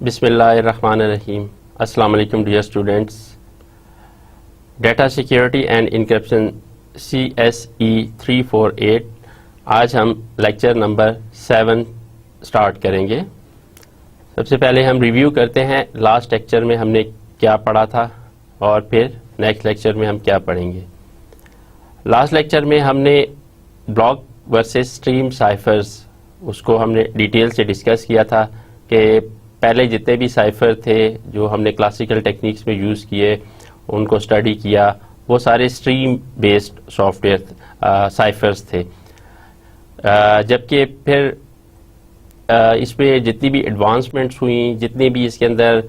बिस्मिल्लाहिर्रहमानिर्रहीम। अस्सलाम वालेकुम dear students. Data security and encryption CSE 348 आज हम लेक्चर नंबर 7 स्टार्ट करेंगे। सबसे पहले हम रिव्यू करते हैं लास्ट लेक्चर में हमने क्या पढ़ा था और फिर नेक्स्ट लेक्चर में हम क्या पढ़ेंगे। लास्ट लेक्चर में हमने ब्लॉक वर्सेस स्ट्रीम साइफर्स उसको हमने डिटेल से डिस्कस किया था कि पहले जितने भी साइफर थे जो हमने क्लासिकल टेक्निक्स में यूज़ किए उनको स्टडी किया, वो सारे स्ट्रीम बेस्ड सॉफ्टवेयर साइफर्स थे। जबकि फिर इसमें जितनी भी एडवांसमेंट्स हुई, जितनी भी इसके अंदर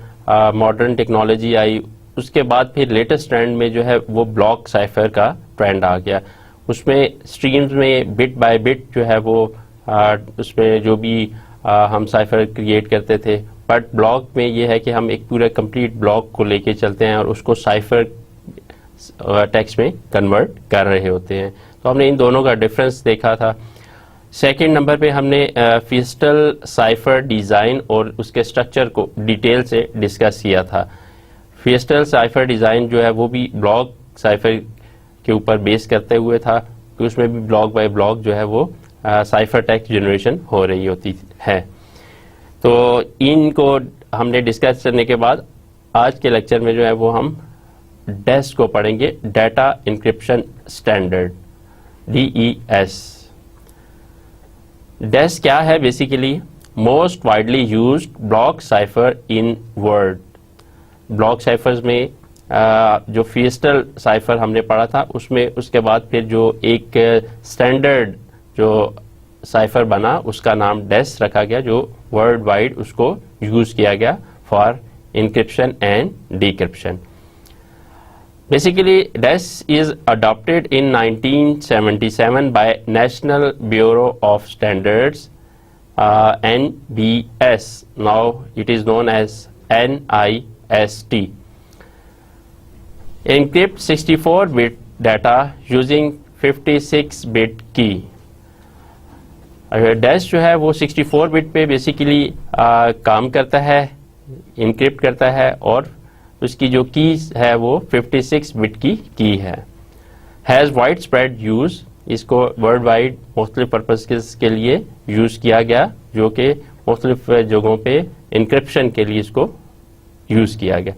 मॉडर्न टेक्नोलॉजी आई, उसके बाद फिर लेटेस्ट ट्रेंड में जो है वो ब्लॉक साइफर का ट्रेंड आ गया। उसमें स्ट्रीम्स में बिट बाय बिट जो है वो उसमें जो भी हम साइफर क्रिएट करते थे, बट ब्लॉक में ये है कि हम एक पूरा कंप्लीट ब्लॉक को लेके चलते हैं और उसको साइफर टेक्स्ट में कन्वर्ट कर रहे होते हैं। तो हमने इन दोनों का डिफरेंस देखा था। सेकंड नंबर पे हमने फिस्टल साइफर डिज़ाइन और उसके स्ट्रक्चर को डिटेल से डिस्कस किया था। फिस्टल साइफर डिज़ाइन जो है वो भी ब्लॉक साइफर के ऊपर बेस करते हुए था कि उसमें भी ब्लॉक बाय ब्लॉक जो है वो साइफर टेक्स्ट जनरेशन हो रही होती है। तो इनको हमने डिस्कस करने के बाद आज के लेक्चर में जो है वो हम डेस को पढ़ेंगे, डाटा इंक्रिप्शन स्टैंडर्ड, DES। डेस क्या है? Basically most widely used block cipher in world. Block cyphers में जो फिस्टल साइफर हमने पढ़ा था उसमें उसके बाद फिर जो एक स्टैंडर्ड जो साइफर बना उसका नाम डेस रखा गया, जो वर्ल्ड वाइड उसको यूज किया गया for encryption and decryption. Basically DES is adopted in 1977 by national bureau of standards NBS। Now it is known as NIST। encrypt 64-bit data using 56-bit key। DES जो है वो 64 bit पे basically काम करता है, encrypt करता है और उसकी जो की है वो 56 बिट की की है। हैज़ वाइड स्प्रेड यूज, इसको वर्ल्ड वाइड मुख्तलिफ पर्पज़ के लिए यूज़ किया गया, जो कि मुख्तलिफ जगहों पे इनक्रिप्शन के लिए इसको यूज़ किया गया।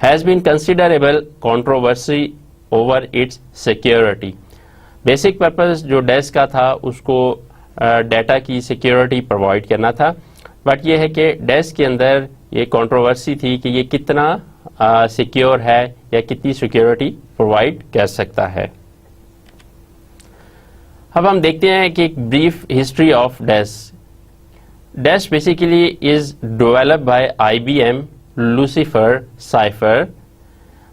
Has been considerable controversy over its security. Basic purpose जो डैश का था उसको डाटा की सिक्योरिटी प्रोवाइड करना था, बट ये है कि डैश के अंदर ये कंट्रोवर्सी थी कि ये कितना सिक्योर है या कितनी सिक्योरिटी प्रोवाइड कर सकता है। अब हम देखते हैं कि एक brief history of dash. Dash basically is developed by IBM Lucifer Cipher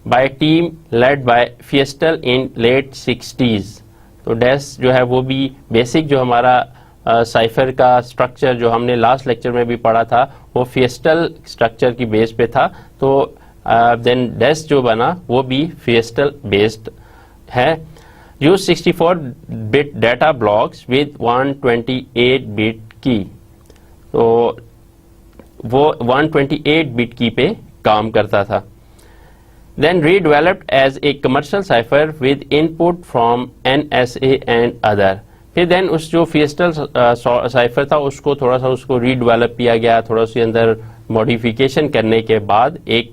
by a team led by Fiestel in late 60s। तो डैश जो है वो भी बेसिक जो हमारा साइफर का स्ट्रक्चर जो हमने लास्ट लेक्चर में भी पढ़ा था वो फिस्टल स्ट्रक्चर की बेस पे था। तो देन डैश जो बना वो भी फिस्टल बेस्ड है। Use 64 bit data blocks with 128 bit की। तो वो 128 बिट की पे काम करता था। Then redeveloped as a commercial cipher with input from NSA and other। फिर देन उस जो फिस्टल साइफर था उसको थोड़ा सा उसको रीडेवलप किया गया, थोड़ा उसके अंदर मॉडिफिकेशन करने के बाद एक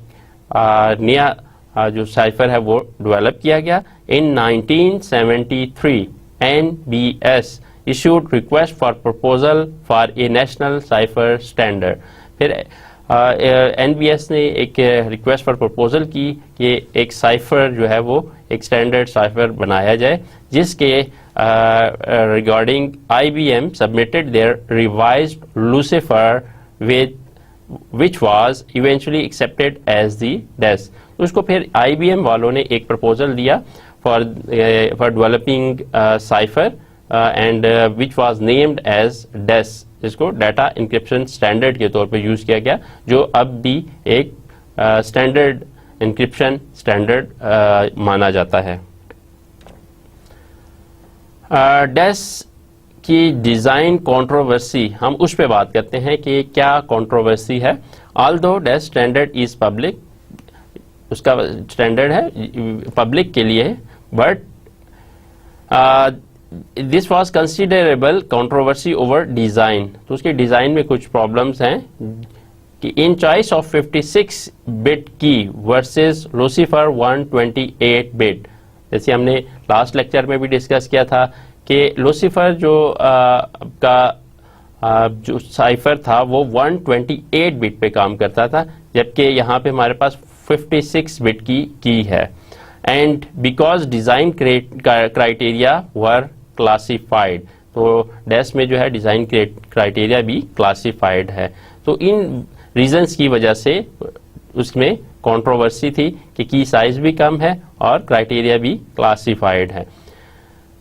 नया जो साइफर है वो डेवलप किया गया। इन 1973 NBS issued request for proposal for a national cipher standard। फिर NBS ने एक रिक्वेस्ट फॉर प्रपोजल की कि एक साइफर जो है वो एक स्टैंडर्ड साइफर बनाया जाए, जिसके regarding IBM submitted their revised Lucifer with which was eventually accepted as the DES. उसको फिर IBM वालों ने एक प्रपोजल दिया for developing cipher and which was named as DES, जिसको डाटा इंक्रिप्शन स्टैंडर्ड के तौर पे यूज किया गया, जो अब भी एक स्टैंडर्ड इंक्रिप्शन स्टैंडर्ड माना जाता है। डैश की डिज़ाइन कंट्रोवर्सी, हम उस पे बात करते हैं कि क्या कंट्रोवर्सी है although dash standard is public, उसका स्टैंडर्ड है पब्लिक के लिए, but this was considerable controversy over design. तो उसके डिजाइन में कुछ प्रॉब्लम्स हैं कि इन चॉइस ऑफ 56 बिट की वर्सेस लूसीफर 128 बिट। जैसे हमने लास्ट लेक्चर में भी डिस्कस किया था कि लूसीफर जो साइफर था वो 128 बिट पे काम करता था, जबकि यहाँ पे हमारे पास 56 बिट की है। And because design criteria were classified, तो डैश में जो है डिजाइन क्राइटेरिया भी क्लासिफाइड है। तो इन रीजंस की वजह से उसमें कंट्रोवर्सी थी कि की साइज भी कम है और क्राइटेरिया भी क्लासिफाइड है।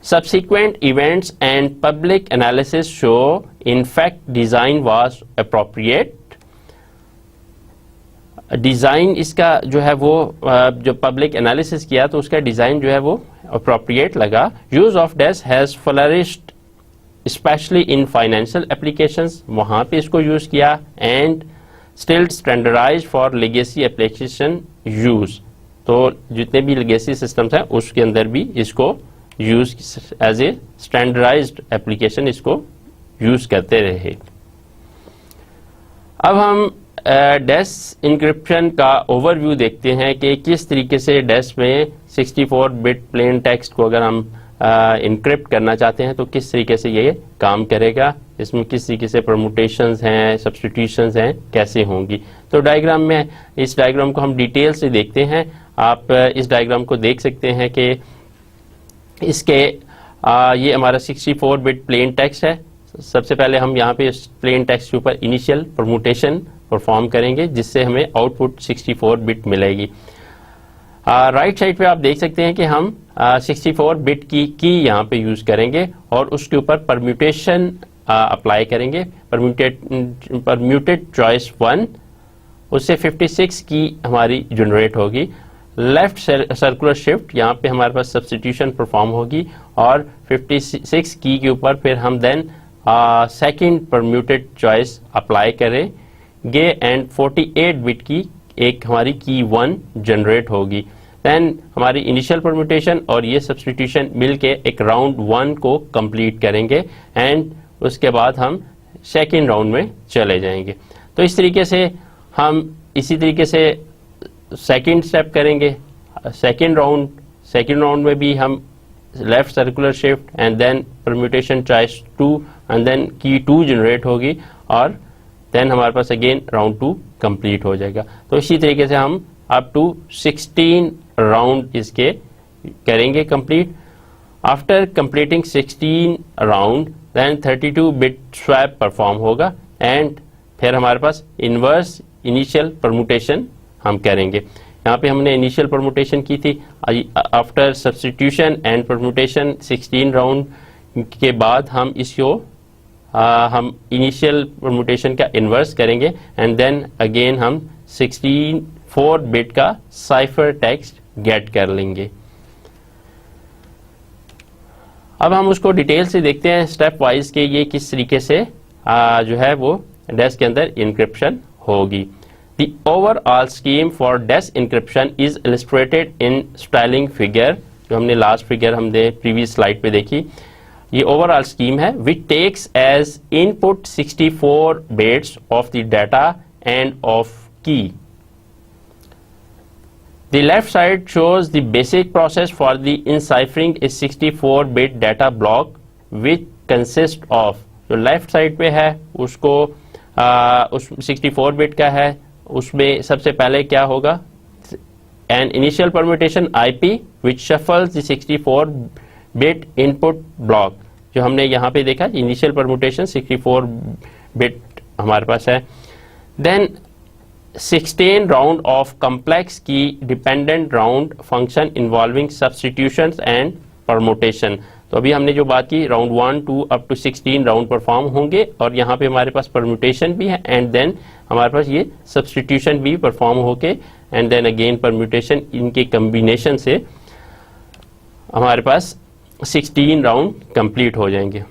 Subsequent events and public analysis show in fact design was appropriate. Design इसका जो है वो जो पब्लिक एनालिसिस किया तो उसका डिज़ाइन जो है वो अप्रोप्रिएट लगा। Use of DES has flourished specially in financial applications, वहाँ पे इसको यूज़ किया, and still standardized for legacy application use. तो जितने भी लेगेसी सिस्टम्स हैं उसके अंदर भी इसको use as a standardized application इसको यूज करते रहे। अब हम डैश इंक्रिप्शन का ओवरव्यू देखते हैं कि किस तरीके से डैश में 64 बिट प्लेन टेक्स्ट को अगर हम इंक्रिप्ट करना चाहते हैं तो किस तरीके से ये काम करेगा, इसमें किस तरीके से परमुटेशंस हैं, सब्स्टिट्यूशंस हैं, कैसे होंगी। तो डायग्राम में, इस डायग्राम को हम डिटेल से देखते हैं। आप इस डायग्राम को देख सकते हैं कि इसके ये हमारा 64 बिट प्लेन टेक्स्ट है। सबसे पहले हम यहाँ पे प्लेन टेक्स्ट के ऊपर इनिशियल परमुटेशन परफॉर्म करेंगे जिससे हमें आउटपुट 64 बिट मिलेगी। राइट साइड पे आप देख सकते हैं कि हम 64 बिट की यहाँ पे यूज करेंगे और उसके ऊपर परम्यूटेशन अप्लाई करेंगे। परम्यूटेड चॉइस 1, उससे 56 की हमारी जनरेट होगी। लेफ्ट सर्कुलर शिफ्ट, यहाँ पे हमारे पास सब्स्टिट्यूशन परफॉर्म होगी और 56 की के ऊपर फिर हम then second permuted choice apply करेंगे एंड 48 बिट की एक हमारी की 1 जनरेट होगी। देन हमारी इनिशियल परम्यूटेशन और ये सब्स्टिट्यूशन मिलके एक राउंड 1 को कंप्लीट करेंगे एंड उसके बाद हम सेकंड राउंड में चले जाएंगे। तो इस तरीके से हम इसी तरीके से सेकंड स्टेप करेंगे। सेकंड राउंड में भी हम left circular shift and then permutation choice 2 and then key 2 generate होगी और देन हमारे पास अगेन राउंड 2 कंप्लीट हो जाएगा। तो इसी तरीके से हम अप टू 16 राउंड इसके करेंगे complete. After completing 16 round then 32 bit swap perform होगा एंड फिर हमारे पास इनवर्स इनिशियल परम्यूटेशन हम करेंगे। यहाँ पे हमने इनिशियल परम्यूटेशन की थी। After substitution and permutation 16 round के बाद हम इसको हम इनिशियल परम्यूटेशन का इन्वर्स करेंगे एंड देन अगेन हम 64 बिट का साइफर टेक्स्ट गेट कर लेंगे। अब हम उसको डिटेल से देखते हैं स्टेप वाइज के ये किस तरीके से जो है वो डैश के अंदर इंक्रिप्शन होगी। The overall scheme for dash encryption is illustrated in styling figure, जो हमने लास्ट फिगर हमने प्रीवियस स्लाइड पे देखी। ये ओवरऑल स्कीम है which takes as input 64 bits of the data and of key. The left side shows the basic process for the enciphering a 64 bit data block which consists of, जो left side पे है उसको उस 64 bit का है, उसमें सबसे पहले क्या होगा, an initial permutation IP which shuffles the 64 bit input block, जो हमने यहाँ पे देखा इनिशियल परम्यूटेशन 64 बिट हमारे पास है। Then 16 round of complex key dependent round function involving substitutions and permutation. तो अभी हमने जो बात की round 1 2 up to 16 round perform होंगे और यहाँ पे हमारे पास परम्यूटेशन भी है एंड देन हमारे पास ये सब्स्टिट्यूशन भी परफॉर्म होके एंड देन अगेन परम्यूटेशन, इनके कम्बिनेशन से हमारे पास 16 राउंड कंप्लीट हो जाएंगे।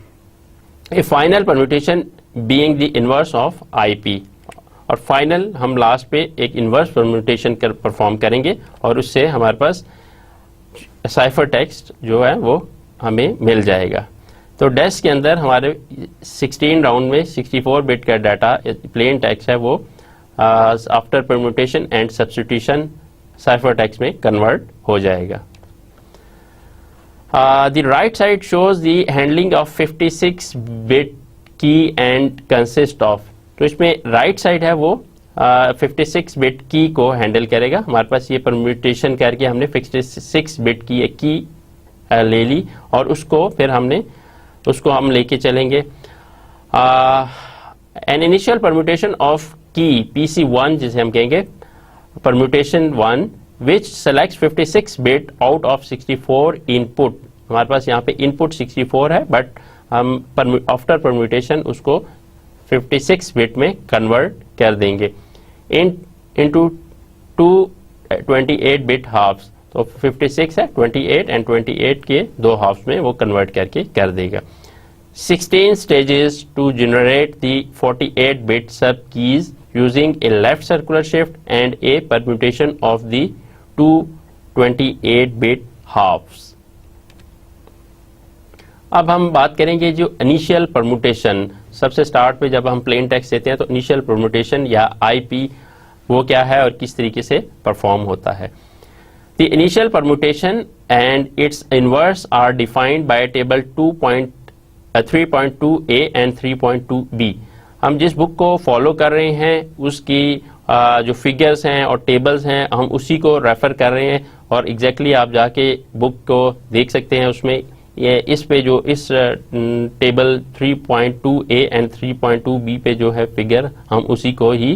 A final permutation being the inverse of IP, और फाइनल हम लास्ट पे एक इन्वर्स परम्यूटेशन परफॉर्म करेंगे और उससे हमारे पास साइफर टेक्स्ट जो है वो हमें मिल जाएगा। तो डैश के अंदर हमारे 16 राउंड में 64 बिट का डाटा प्लेन टेक्स्ट है वो after permutation and substitution cipher text में कन्वर्ट हो जाएगा। The right side shows the handling of 56 bit key and consist of, तो इसमें राइट साइड है वो 56 बिट की को हैंडल करेगा। हमारे पास ये परम्यूटेशन करके हमने 56 बिट की एक की ले ली और उसको फिर हमने उसको हम लेके चलेंगे। एन इनिशियल परम्यूटेशन ऑफ की PC1 जिसे हम कहेंगे permutation 1 which selects 56 bit out of 64 input। हमारे पास यहाँ पे इनपुट 64 है बट हम आफ्टर परम्यूटेशन उसको 56 बिट में कन्वर्ट कर देंगे इनटू 28 बिट हाफ्स। तो 56 है 28 एंड 28 के दो हाफ्स में वो कन्वर्ट करके कर देगा। 16 stages to generate the 48 bit sub keys using a left circular shift and a permutation of the 28 bit halves। अब हम बात करेंगे जो इनिशियल परम्यूटेशन, सबसे स्टार्ट पे जब हम प्लेन टेक्स्ट देते हैं तो इनिशियल परम्यूटेशन या आईपी वो क्या है और किस तरीके से परफॉर्म होता है। The initial permutation and its inverse are defined by table 3.2a and 3.2b। हम जिस बुक को फॉलो कर रहे हैं उसकी जो फिगर्स हैं और टेबल्स हैं हम उसी को रेफर कर रहे हैं और एग्जैक्टली आप जाके बुक को देख सकते हैं। उसमें ये इस पे जो इस टेबल 3.2a एंड 3.2b पे जो है फिगर हम उसी को ही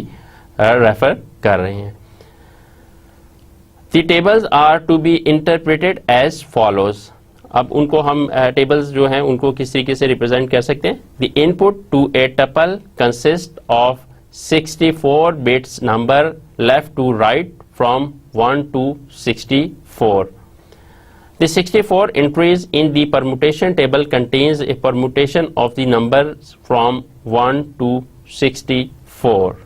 रेफर कर रहे हैं। The tables are to be interpreted as follows. अब उनको हम टेबल्स जो हैं उनको किस तरीके से रिप्रेजेंट कर सकते हैं। The input to a tuple consist of 64 bits number left to right from 1 to 64। The 64 entries in the permutation table contains a permutation of the numbers from 1 to 64.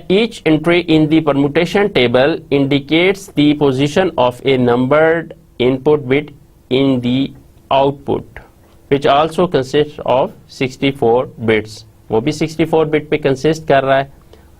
Each entry in the permutation table indicates the position of a numbered input bit in the output, which also consists of 64 bits. वो भी 64 bit पे consist कर रहा है।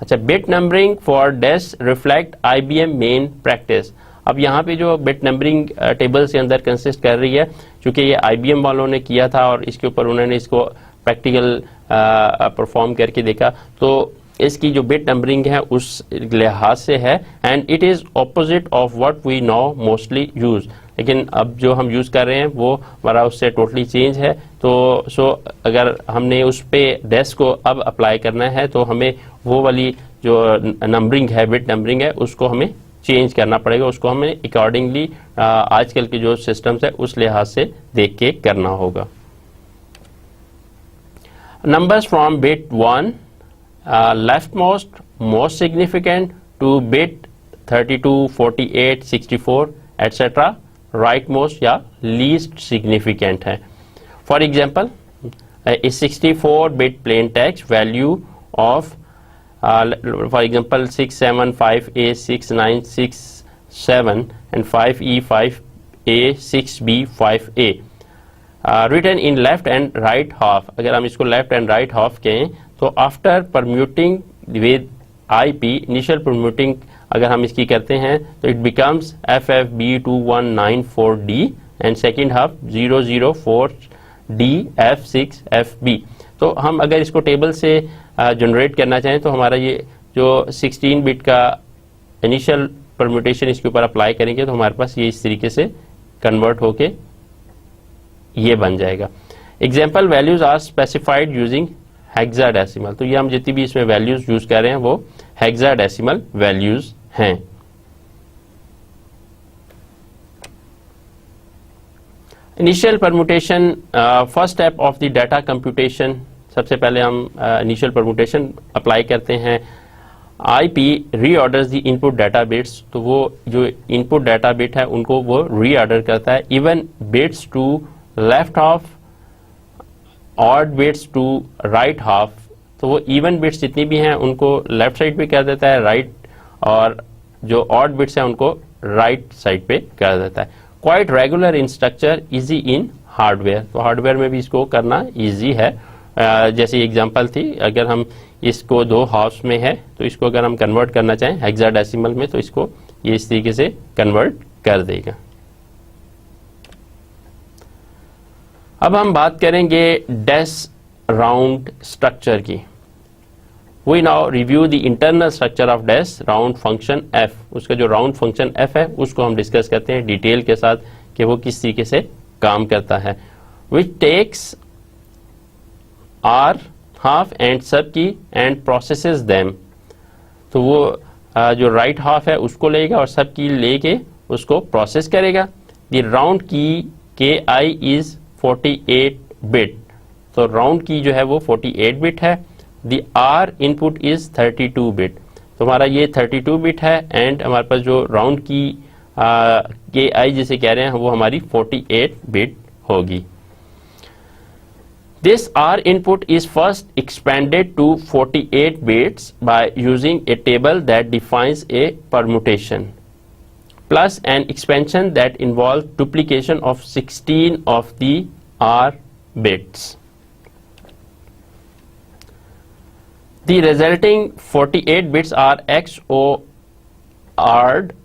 अच्छा, bit numbering for dash reflect IBM main practice. अब यहाँ पे जो बिट नंबरिंग टेबल्स के अंदर कंसिस्ट कर रही है, क्योंकि ये IBM वालों ने किया था और इसके ऊपर उन्होंने इसको प्रैक्टिकल परफॉर्म करके देखा, तो इसकी जो बिट नंबरिंग है उस लिहाज से है and it is opposite of what we now mostly use. लेकिन अब जो हम यूज़ कर रहे हैं वो हमारा उससे टोटली चेंज है। तो अगर हमने उस पे डैश को अब अप्लाई करना है तो हमें वो वाली जो नंबरिंग है बिट नंबरिंग है उसको हमें चेंज करना पड़ेगा। उसको हमें अकॉर्डिंगली आजकल के जो सिस्टम्स है उस लिहाज से देख के करना होगा। Numbers from bit 1 left most significant two bit 32, 48, 64 etcetera right most या लीस्ट सिग्निफिकेंट है। For example A 64 bit plain text value of for example 675A 6967 and 5E 5A 6B 5A written in left and right half। अगर हम इसको left and right half कहें तो after परम्यूटिंग with IP initial परम्यूटिंग अगर हम इसकी करते हैं तो it becomes FFB2194D and second half 004D F6FB। तो हम अगर इसको टेबल से जनरेट करना चाहें तो हमारा ये जो 16 बिट का इनिशियल परम्यूटेशन इसके ऊपर अप्लाई करेंगे तो हमारे पास ये इस तरीके से कन्वर्ट होके ये बन जाएगा। Example values are specified using hexadecimal. तो ये हम जितनी भी इसमें वैल्यूज यूज कर रहे हैं वो हेक्साडेसिमल वैल्यूज हैं। Initial permutation first step of the data computation. सबसे पहले हम इनिशियल परम्यूटेशन अप्लाई करते हैं। IP reorders the input data bits. तो वो जो इनपुट डाटा बिट है उनको वो रीऑर्डर करता है। Even bits to left half odd bits to right half, तो वो इवन बिट्स जितनी भी हैं उनको लेफ्ट साइड पे कर देता है राइट, और जो ऑड बिट्स हैं उनको राइट साइड पे कर देता है। Quite regular in structure, easy in hardware, तो हार्डवेयर में भी इसको करना इजी है। जैसे एग्जांपल थी, अगर हम इसको 2 हाफ्स में है तो इसको अगर हम कन्वर्ट करना चाहें हेक्साडेसिमल में, तो इसको ये इस तरीके से कन्वर्ट कर देगा। अब हम बात करेंगे डैश राउंड स्ट्रक्चर की। We now review the internal structure of DES round function F. उसका जो राउंड फंक्शन एफ है उसको हम डिस्कस करते हैं डिटेल के साथ कि वो किस तरीके से काम करता है। Which takes R half and subkey and processes them, तो वो जो राइट हाफ है उसको लेगा और सब की लेके उसको प्रोसेस करेगा। The round key K I is 48 bit, तो राउंड की जो है वो 48 बिट है। The R input is 32 bit, तो हमारा ये 32 बिट है, एंड हमारे पास जो राउंड की के आई जिसे कह रहे हैं वो हमारी 48 बिट होगी। This R input is first expanded to 48 bits by using a table that defines a permutation, plus an expansion that involves duplication of 16 of the R bits. The resulting 48 bits are XORed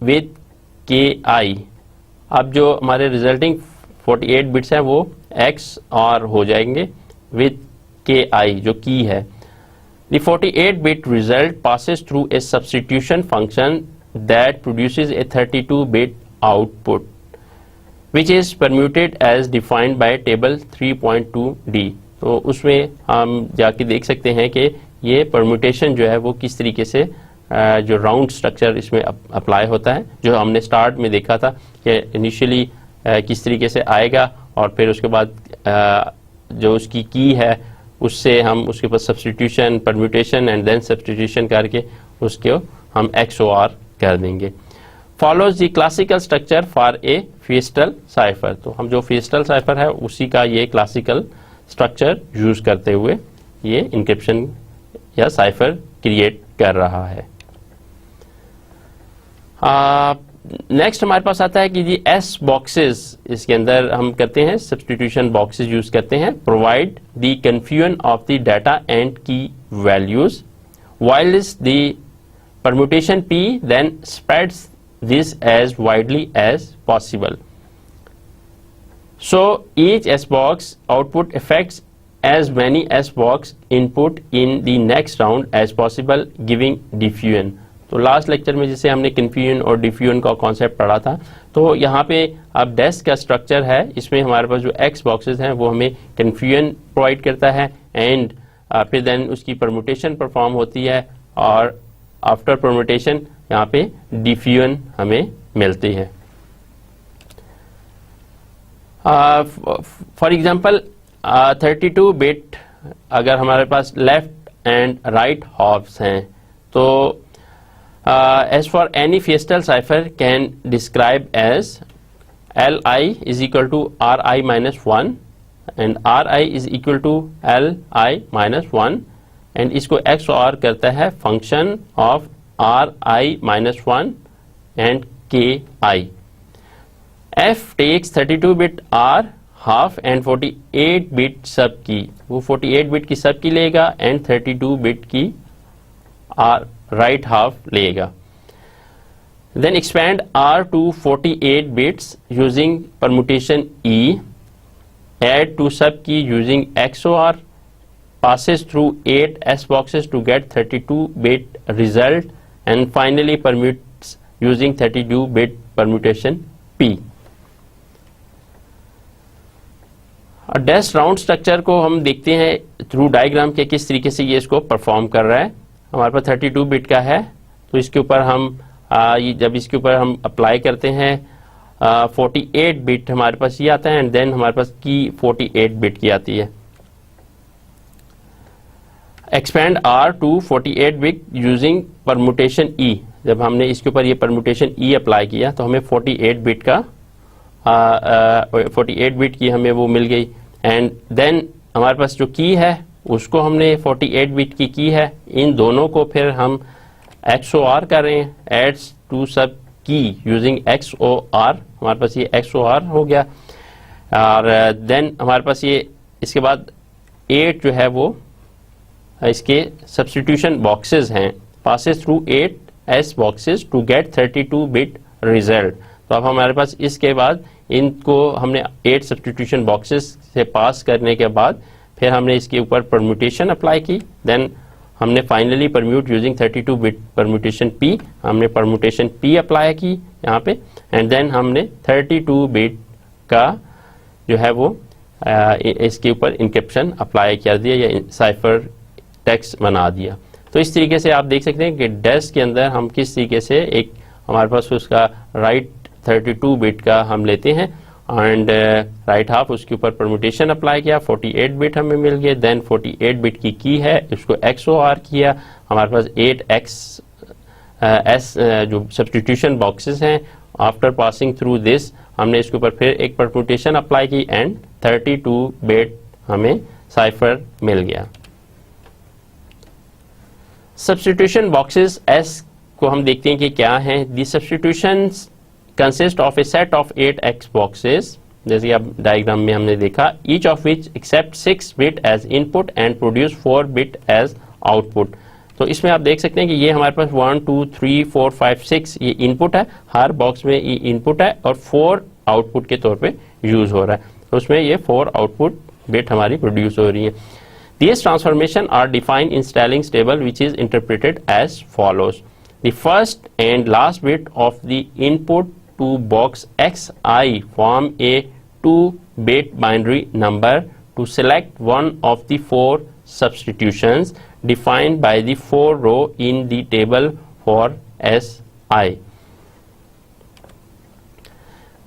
with KI. अब जो हमारे resulting 48 bits हैं वो XOR हो जाएंगे with KI जो की है। The 48 bit result passes through a substitution function that produces a 32 bit output, which is permuted as defined by table 3.2D। तो उसमें हम जाके देख सकते हैं कि ये परम्यूटेशन जो है वो किस तरीके से जो राउंड स्ट्रक्चर इसमें अप्लाई होता है, जो हमने स्टार्ट में देखा था कि इनिशियली किस तरीके से आएगा और फिर उसके बाद जो उसकी की है उससे हम उसके पास substitution, permutation and then substitution करके उसको हम XOR कर देंगे। Follows the classical structure for a Feistel cipher, तो हम जो फिएस्टल साइफर है उसी का ये क्लासिकल स्ट्रक्चर यूज करते हुए ये इंक्रिप्शन या साइफर क्रिएट कर रहा है। नेक्स्ट हमारे पास आता है कि जी एस बॉक्सेस, इसके अंदर हम करते हैं सब्स्टिट्यूशन बॉक्सेस यूज करते हैं। Provide the confusion of the data and की values while is the permutation P then spreads this as widely as possible. So each S box output affects as many S box input in the next round as possible giving diffusion. तो last lecture में जैसे हमने confusion और diffusion का concept पढ़ा था, तो यहाँ पे अब डैश का स्ट्रक्चर है, इसमें हमारे पास जो एक्स बॉक्सेस हैं वो हमें कन्फ्यूजन प्रोवाइड करता है एंड फिर देन उसकी परम्यूटेशन परफॉर्म होती है और आफ्टर परम्यूटेशन यहाँ पे डिफ्यूजन हमें मिलती है। फॉर एग्जांपल 32 बिट अगर हमारे पास लेफ्ट एंड राइट हाफ्स हैं, तो as for any fiestal cipher can describe as Li is equal to Ri minus 1 and Ri is equal to Li minus 1 and इसको XOR करता है function of Ri minus 1 and Ki. F takes 32 bit R half and 48 bit sub की, वो 48 bit की sub की लेगा and 32 bit की R right half लेगा। Then expand R to 48 bits using permutation E, add to sub key using XOR, passes through 8 S boxes to get 32 bit result and finally permutes using 32 bit permutation P। Dash round structure को हम देखते हैं through diagram के किस तरीके से ये इसको परफॉर्म कर रहा है। हमारे पास 32 बिट का है, तो इसके ऊपर हम जब इसके ऊपर हम अप्लाई करते हैं 48 बिट हमारे पास ये आता है एंड देन हमारे पास की 48 बिट की आती है। Expand R to 48 bit using permutation E, जब हमने इसके ऊपर ये परम्यूटेशन E अप्लाई किया तो हमें 48 बिट का 48 बिट की हमें वो मिल गई एंड देन हमारे पास जो की है उसको हमने 48 बिट की की है, इन दोनों को फिर हम XOR कर रहे हैं, एड्स टू सब की यूजिंग XOR, हमारे पास ये XOR हो गया। और देन हमारे पास ये इसके बाद 8 जो है वो इसके सब्स्टिट्यूशन बॉक्सेस हैं, passes through 8 S boxes to get 32 bit result. तो अब हमारे पास इसके बाद इनको हमने 8 सब्स्टिट्यूशन बॉक्सेस से पास करने के बाद फिर हमने इसके ऊपर परम्यूटेशन अप्लाई की, देन हमने finally permute using 32 bit permutation P, हमने परम्यूटेशन P अप्लाई की यहाँ पे, एंड देन हमने 32 बिट का जो है वो इसके ऊपर इंक्रिप्शन अप्लाई कर दिया या साइफर टेक्स्ट बना दिया। तो इस तरीके से आप देख सकते हैं कि डैश के अंदर हम किस तरीके से एक हमारे पास उसका राइट 32 बिट का हम लेते हैं एंड राइट हाफ उसके ऊपर परम्यूटेशन अप्लाई किया, 48 बिट हमें मिल गए, देन 48 बिट की है इसको XOR किया, हमारे पास 8x S जो सब्स्टिट्यूशन बॉक्सेस हैं, आफ्टर पासिंग थ्रू दिस हमने इसके ऊपर फिर एक परम्यूटेशन अप्लाई की एंड 32 बिट हमें साइफर मिल गया। सब्स्टिट्यूशन बॉक्सेस S को हम देखते हैं कि क्या हैं। The substitutions consist of a set of 8x boxes, जैसे आप डायग्राम में हमने देखा, each of which accept 6 bit as input and produce 4 bit as output. तो इसमें आप देख सकते हैं कि ये हमारे पास 1 2 3 4 5 6 ये इनपुट है, हर बॉक्स में ये इनपुट है और 4 आउटपुट के तौर पे यूज हो रहा है, तो उसमें ये 4 आउटपुट बिट हमारी प्रोड्यूस हो रही है। These transformations are defined in Stallings table, which is interpreted as follows. The first and last bit of the input to box Xi form a 2-bit binary number to select one of the 4 substitutions defined by the 4 row in the table for Si.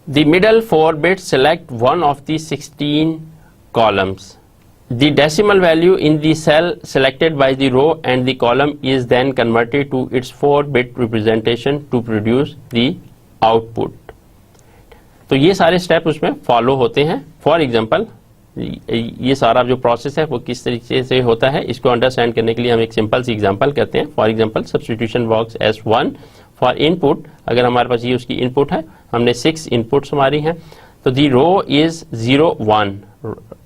The middle 4 bits select one of the 16 columns. The decimal value in the cell selected by the row and the column is then converted to its 4-bit representation to produce the output. तो ये सारे step उसमें follow होते हैं। For example ये सारा जो process है वो किस तरीके से होता है, इसको अंडरस्टैंड करने के लिए हम एक सिंपल सी एग्जांपल करते हैं। For example substitution box S1 for input, अगर हमारे पास ये उसकी इनपुट है, हमने 6 इनपुट्स हमारी हैं, तो दी रो इज 0 1,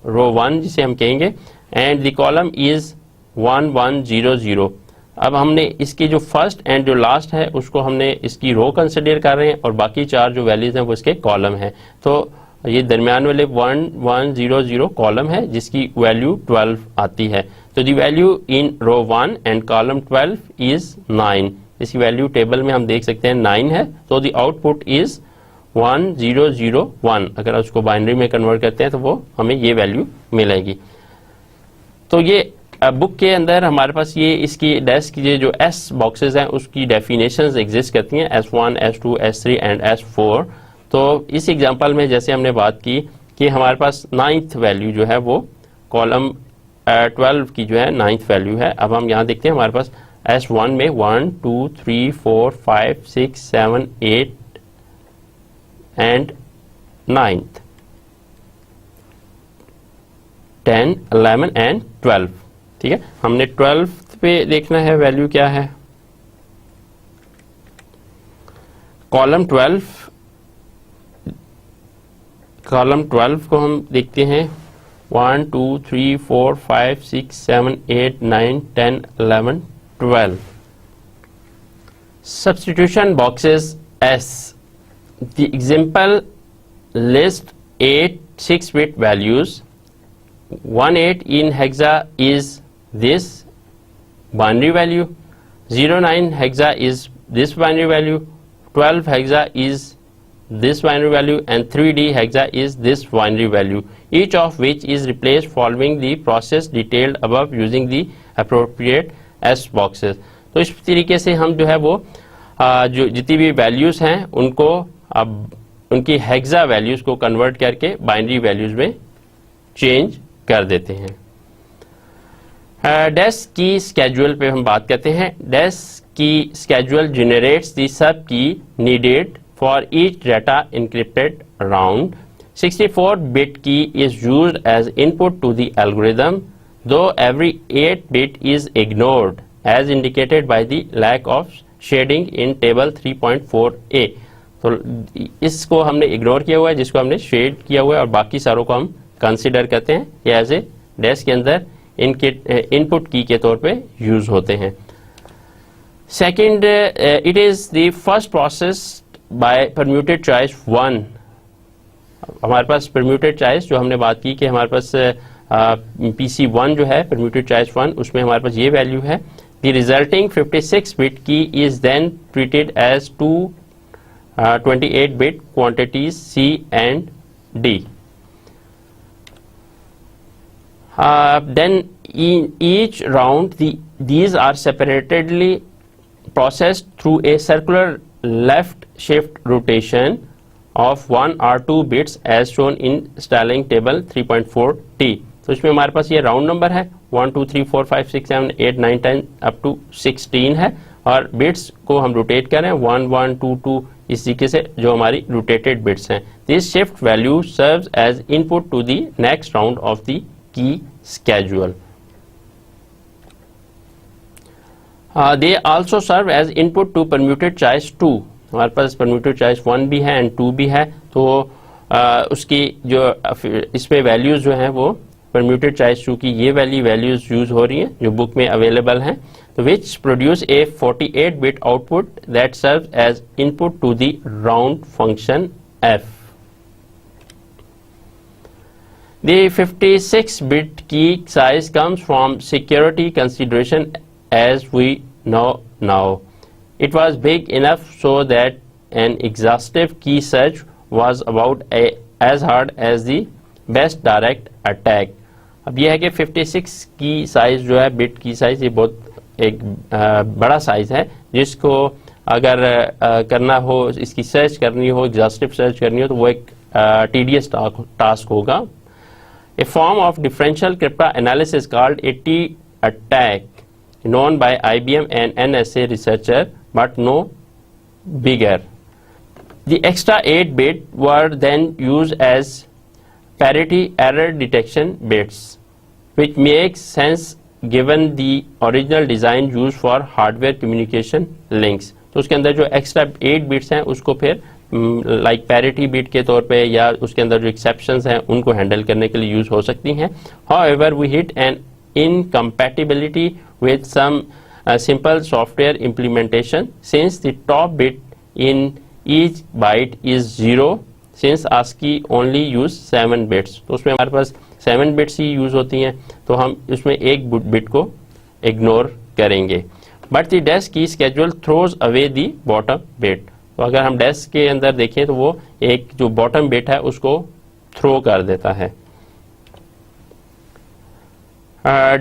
रो 1 जिसे हम कहेंगे, एंड द कॉलम इज 1 1 0 0। अब हमने इसकी जो फर्स्ट एंड जो लास्ट है उसको हमने इसकी रो कंसिडर कर रहे हैं और बाकी 4 जो वैल्यूज हैं वो इसके कॉलम हैं। तो ये दरमियान वाले 1 1 0 0 कॉलम है जिसकी वैल्यू 12 आती है। तो the value in row 1 and column 12 is 9, इसकी वैल्यू टेबल में हम देख सकते हैं 9 है। तो द आउटपुट इज 1 0 0 1, अगर उसको बाइनरी में कन्वर्ट करते हैं तो वो हमें ये वैल्यू मिलेगी। तो ये बुक के अंदर हमारे पास ये इसकी डेस्क ये जो S बॉक्सेस हैं उसकी डेफिनेशंस एग्जिस्ट करती हैं, S1 S2 S3 and S4। तो इस एग्जांपल में जैसे हमने बात की कि हमारे पास 9th वैल्यू जो है वो कॉलम 12 की जो है 9th वैल्यू है। अब हम यहाँ देखते हैं हमारे पास S1 में 1 2 3 4 5 6 7 8 एंड 9th 10 11 एंड 12। ठीक है, हमने 12 पे देखना है वैल्यू क्या है। कॉलम 12 को हम देखते हैं 1 2 3 4 5 6 7 8 9 10 11 12। Substitution boxes S. The example list 8 6-bit values. 18 in hexa is this binary value, 09 hexa is this binary value, 12 hexa is this binary value, and 3D hexa is this binary value, each of which is replaced following the process detailed above using the appropriate S boxes. तो इस तरीके से हम जो है वो जो जितनी भी वैल्यूज हैं उनको अब उनकी हेक्सा वैल्यूज को कन्वर्ट करके बाइनरी वैल्यूज में चेंज कर देते हैं। डेस्क की स्केड्यूल पे हम बात करते हैं। डेस्क की स्केड्यूल जनरेट्स द सब की needed for each data encrypted round. 64-bit key is used as input to the algorithm, though every 8 bit is ignored as indicated by the lack of shading in table 3.4a. तो इसको हमने ignore किया हुआ है, जिसको हमने shade किया हुआ है, और बाकी सारों को हम कंसिडर करते हैं, ये एज ए डैश के अंदर इनके इनपुट की के तौर पे यूज होते हैं. Second, it is the first process by permuted choice 1. हमारे पास परम्यूटेड चॉइस जो हमने बात की कि हमारे पास PC1 जो है परम्यूटेड चॉइस 1, उसमें हमारे पास ये वैल्यू है. The resulting 56 bit key is then treated as 28 bit quantities C and D. Then in each round these are separately processed through a circular left shift rotation of 1 or 2 bits as shown in Stalling table 3.4t. तो इसमें हमारे पास ये round number है 1 2 3 4 5 6 7 8 9 10 up to 16 है, और bits को हम rotate कर रहे हैं 1 1 2 2 इस तरीके से जो हमारी रोटेटेड बिट्स हैं. This shift value serves as input to the next round of the key schedule. They also serve as input to permuted choice 2. हमारे पास permuted choice 1 भी है and 2 भी है, तो उसकी जो इसमें वैल्यूज जो हैं वो permuted choice 2 की ये वैल्यूज यूज हो रही हैं जो बुक में अवेलेबल हैं, तो which produce a 48 bit output that serves as input to the round function f. The 56-bit key size comes from security consideration as we know now. It was big enough so that an exhaustive key search was about as hard as the best direct attack. अब यह है कि 56 की size जो है, bit की size, ये बहुत एक बड़ा साइज है, जिसको अगर करना हो, इसकी सर्च करनी हो, एग्जॉस्टिव सर्च करनी हो, तो वो एक tedious टास्क होगा. A form of differential cryptanalysis called a T-attack, known by IBM and NSA researcher, but no bigger. The extra 8 bit were then used as parity error detection bits, which makes sense given the original design used for hardware communication links. तो उसके अंदर जो extra 8 bits हैं उसको फिर like parity beat के तौर पे या उसके अंदर जो एक्सेप्शंस हैं उनको हैंडल करने के लिए यूज हो सकती हैं. However we hit an incompatibility with some simple software implementation since the top bit in each byte is 0 since ASCII only use 7 bits. तो उसमें हमारे पास 7 बिट्स ही यूज होती हैं, तो हम उसमें एक बिट को इग्नोर करेंगे. बट द डेस्क की schedule throws away the bottom bit. तो अगर हम डेस्क के अंदर देखें तो वो एक जो बॉटम बिट है उसको थ्रो कर देता है.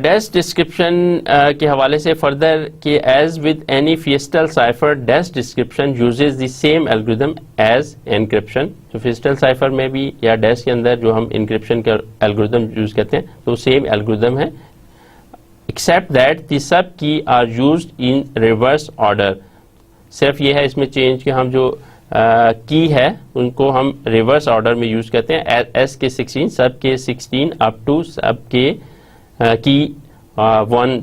डेस्क डिस्क्रिप्शन के हवाले से फर्दर कि as with any Feistel cipher DES decryption uses the same algorithm as encryption. जो फिएस्टल साइफर में भी या डेस्क के अंदर जो हम एनक्रिप्शन का एल्गोरिथम यूज करते हैं तो सेम एल्गोरिथम है, except that the subkey are used in reverse order. सिर्फ ये है इसमें चेंज कि हम जो की है उनको हम रिवर्स ऑर्डर में यूज करते हैं. एस के 16, सब के 16 अप टू सब के की 1,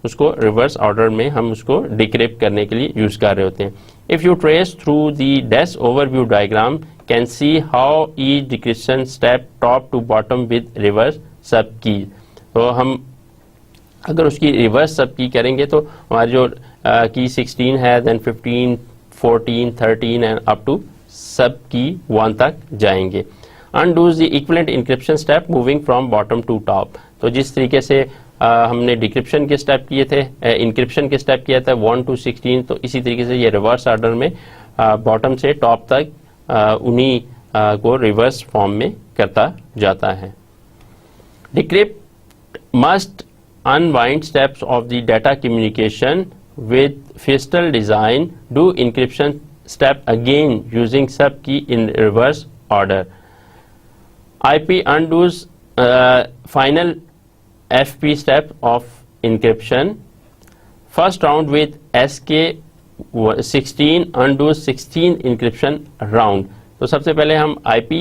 उसको रिवर्स ऑर्डर में हम उसको डिक्रिप्ट करने के लिए यूज कर रहे होते हैं. If you trace through the DES overview diagram can see how each decryption step top to bottom with reverse subkey. तो हम अगर उसकी रिवर्स सब की करेंगे तो हमारी जो की 16 है, देन 15, 14, 13 एंड अप टू सब की 1 तक जाएंगे. Undoes the equivalent encryption step moving from bottom to top. तो जिस तरीके से हमने डिक्रिप्शन के स्टेप किए थे, इंक्रिप्शन के स्टेप किया था 1 to 16, तो इसी तरीके से ये रिवर्स ऑर्डर में बॉटम से टॉप तक उन्हीं को रिवर्स फॉर्म में करता जाता है. Decrypt must unwind steps of the data communication with Feistel design, do encryption step again using sub key in reverse order. IP undoes final FP step of encryption. First round with SK16 undoes 16 encryption round. तो सबसे पहले हम IP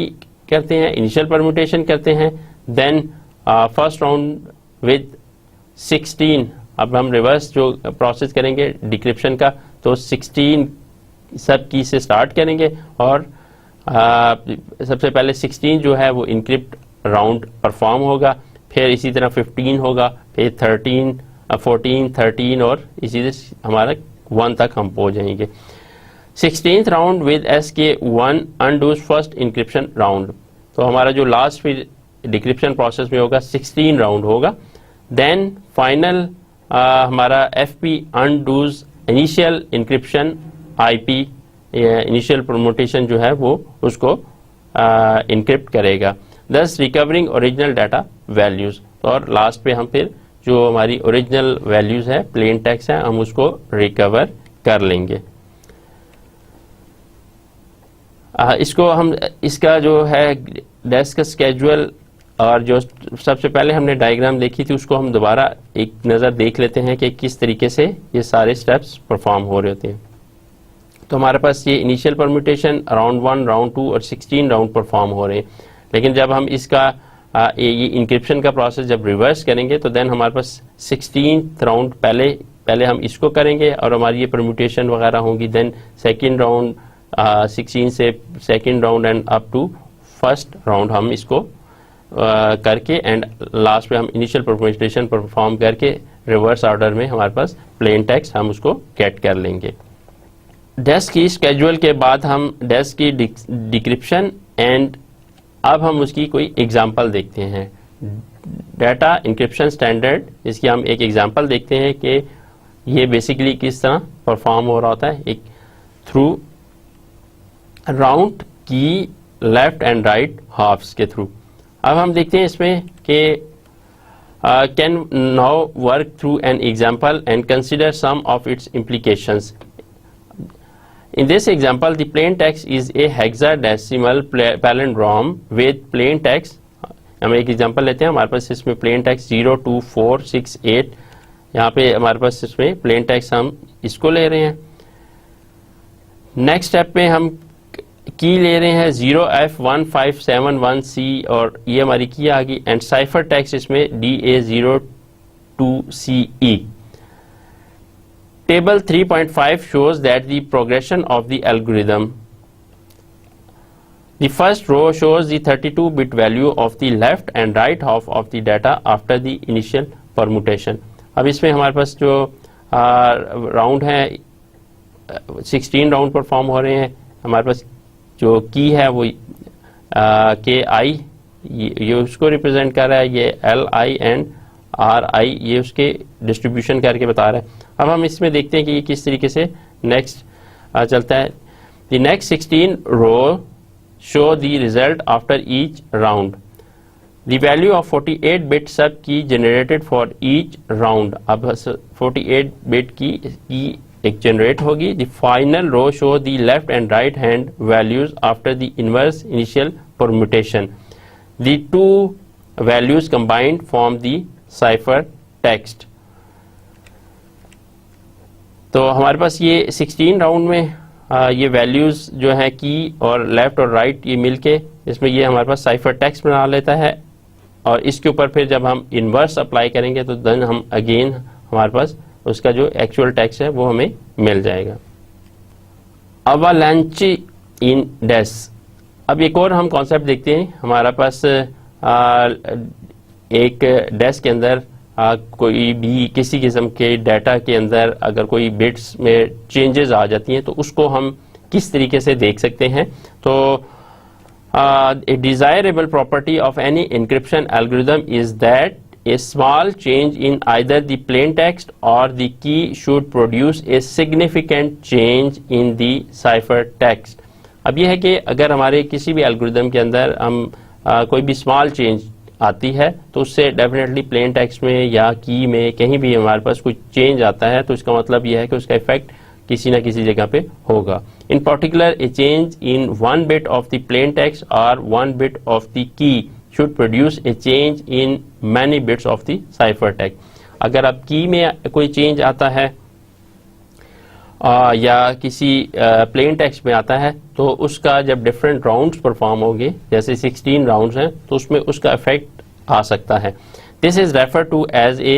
करते हैं, initial permutation करते हैं, then first round with 16, अब हम रिवर्स जो प्रोसेस करेंगे डिक्रिप्शन का, तो 16 सब की से स्टार्ट करेंगे और सबसे पहले 16 जो है वो इनक्रिप्ट राउंड परफॉर्म होगा, फिर इसी तरह 15 होगा, फिर 13, 14, 13 और इसी से हमारा 1 तक हम पहुंच जाएंगे। 16th round with SK1 undoes first encryption round, तो हमारा जो लास्ट फिर डिक्रिप्शन प्रोसेस में होगा 16 राउंड होगा। देन फाइनल हमारा FP undoes initial encryption IP initial permutation जो है वो उसको इनक्रिप्ट करेगा, thus recovering original data values. और लास्ट पे हम फिर जो हमारी ओरिजिनल वैल्यूज है प्लेन टेक्स्ट है हम उसको रिकवर कर लेंगे। इसको हम इसका जो है डेस्क का स्केड्यूल और जो सबसे पहले हमने डायग्राम देखी थी उसको हम दोबारा एक नज़र देख लेते हैं कि किस तरीके से ये सारे स्टेप्स परफॉर्म हो रहे होते हैं। तो हमारे पास ये इनिशियल परम्यूटेशन राउंड 1, राउंड 2 और 16 राउंड परफॉर्म हो रहे हैं, लेकिन जब हम इसका ये इंक्रिप्शन का प्रोसेस जब रिवर्स करेंगे तो देन हमारे पास 16th राउंड पहले हम इसको करेंगे और हमारी ये परम्यूटेशन वगैरह होंगी, देन सेकेंड राउंड 16 से second round and up to first round हम इसको करके एंड लास्ट पे हम इनिशियल परम्यूटेशन परफॉर्म करके रिवर्स ऑर्डर में हमारे पास प्लेन टेक्स्ट हम उसको गेट कर लेंगे। डेस्क की स्केड्यूल के बाद हम डेस्क की डिक्रिप्शन एंड अब हम उसकी कोई एग्जांपल देखते हैं। डाटा इंक्रिप्शन स्टैंडर्ड, इसकी हम एक एग्जांपल देखते हैं कि ये बेसिकली किस तरह परफॉर्म हो रहा होता है, एक through round key left and right halves के थ्रू। अब हम देखते हैं इसमें कि can now work through an example and consider some of its implications. In this example, the plain text is a hexadecimal palindrome with plain text. हम एक example लेते हैं, हमारे पास इसमें plain text 0, 2, 4, 6, 8, यहाँ पे हमारे पास इसमें plain text हम इसको ले रहे हैं। नेक्स्ट स्टेप में हम की ले रहे हैं 0F1571C और ये हमारी की आ गई एंड साइफर टेक्स्ट इसमें DA02CE। Table 3.5 shows that the progression of the algorithm. The first row shows the 32-bit value of the left and right half of the data after the initial permutation. अब इसमें हमारे पास जो round है 16 round perform हो रहे हैं, हमारे पास जो की है वो KI ये उसको रिप्रेजेंट कर रहा है, ये LI एंड RI ये उसके डिस्ट्रीब्यूशन करके बता रहा है। अब हम इसमें देखते हैं कि ये किस तरीके से नेक्स्ट चलता है। The next 16 row show the result after each round. The value of 48 bit subkey generated for each round. अब 48 बिट की एक जनरेट होगी। The final row show the left and right hand values after the inverse initial permutation. The two values combined form the cipher text. तो हमारे पास ये 16 round में ये values जो है की और लेफ्ट और राइट ये मिलके इसमें ये हमारे पास साइफर टेक्स्ट बना लेता है और इसके ऊपर फिर जब हम इनवर्स अप्लाई करेंगे तो देन हम अगेन हमारे पास उसका जो एक्चुअल टेक्स्ट है वो हमें मिल जाएगा। अवालांच इन डेस। अब एक और हम कॉन्सेप्ट देखते हैं। हमारा पास एक डेस्क के अंदर कोई भी किसी किस्म के डाटा के अंदर अगर कोई बिट्स में चेंजेस आ जाती हैं तो उसको हम किस तरीके से देख सकते हैं। तो a desirable property of any encryption algorithm is that a small change in either the plain text or the key should produce a significant change in the cipher text. अब यह है कि अगर हमारे किसी भी एल्गोरिदम के अंदर हम कोई भी स्मॉल चेंज आती है तो उससे डेफिनेटली प्लेन टेक्स्ट में या की में कहीं भी हमारे पास कोई चेंज आता है तो इसका मतलब यह है कि उसका इफेक्ट किसी ना किसी जगह पे होगा। इन particular A change in 1 bit of the plain text और 1 bit ऑफ द की should produce a change in many bits of the cipher text. अगर अब की में कोई चेंज आता है या किसी प्लेन टेक्स्ट में आता है तो उसका जब डिफरेंट राउंड्स परफॉर्म होंगे, जैसे 16 राउंड्स हैं, तो उसमें उसका इफेक्ट आ सकता है. This is refer to as a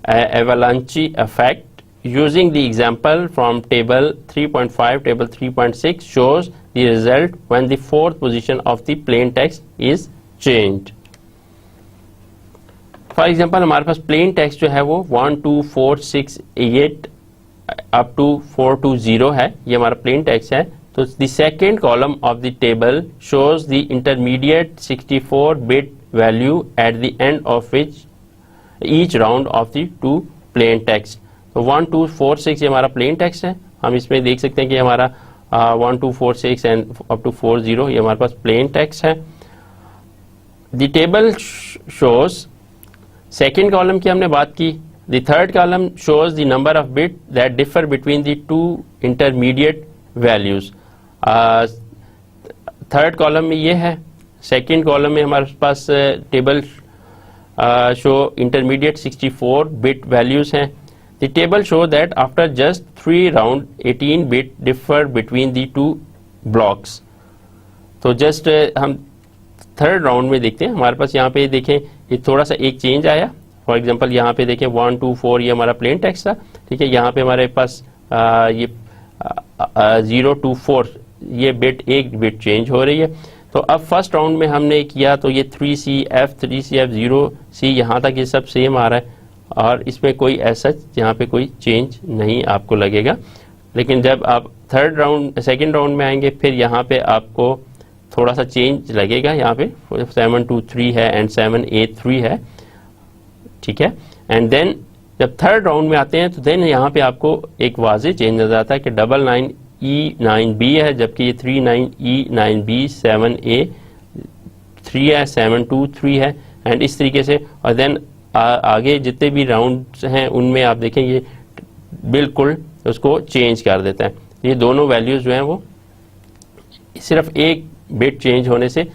avalanche effect. Using the example from table 3.5, table 3.6 shows the result when the fourth position of the plain text is changed. For example, हमारे पास plain text जो है वो 1, 2, 4, 6, 8 up to 4 to 0 है, ये हमारा plain text है. तो the second column of the table shows the intermediate 64-bit value at the end of which each round of the two plain text. तो 1, 2, 4, 6 ये हमारा प्लेन टेक्स्ट है. हम इसमें देख सकते हैं कि हमारा 1, 2, 4, 6 एंड अप टू 4, 0 ये हमारे पास प्लेन टेक्स्ट है. The table shows, second column की हमने बात की. The third column shows the number of bit that differ between the two intermediate values. Third column में ये है. सेकेंड कॉलम में हमारे पास table show intermediate 64 bit values हैं. The table show that after just 3 rounds, 18 bit differ between the two blocks. तो just हम third round में देखते हैं. हमारे पास यहाँ पे देखें ये थोड़ा सा एक चेंज आया. फॉर एग्जांपल यहाँ पे देखें 1, 2, 4 ये हमारा प्लेन टेक्स्ट था, ठीक है. यहाँ पे हमारे पास ये 0 to 4 ये बिट एक बिट चेंज हो रही है. तो अब फर्स्ट राउंड में हमने किया तो ये 3CF 0C यहाँ तक ये सब सेम आ रहा है और इसमें कोई ऐसा यहाँ पे कोई चेंज नहीं आपको लगेगा. लेकिन जब आप सेकेंड राउंड में आएंगे फिर यहाँ पे आपको थोड़ा सा चेंज लगेगा. यहाँ पे 7, 2, 3 है एंड 7, 8, 3 है, ठीक है. एंड देन जब थर्ड राउंड में आते हैं तो देन यहाँ पे आपको एक वाज़ेह चेंज नजर आता है कि 99E9B है, जबकि ये 39E9B 7A 3 है, 7, 2, 3 है एंड इस तरीके से. और देन आगे जितने भी राउंड्स हैं उनमें आप देखें ये बिल्कुल उसको चेंज कर देता है. ये दोनों वैल्यूज जो हैं वो सिर्फ एक बिट चेंज होने से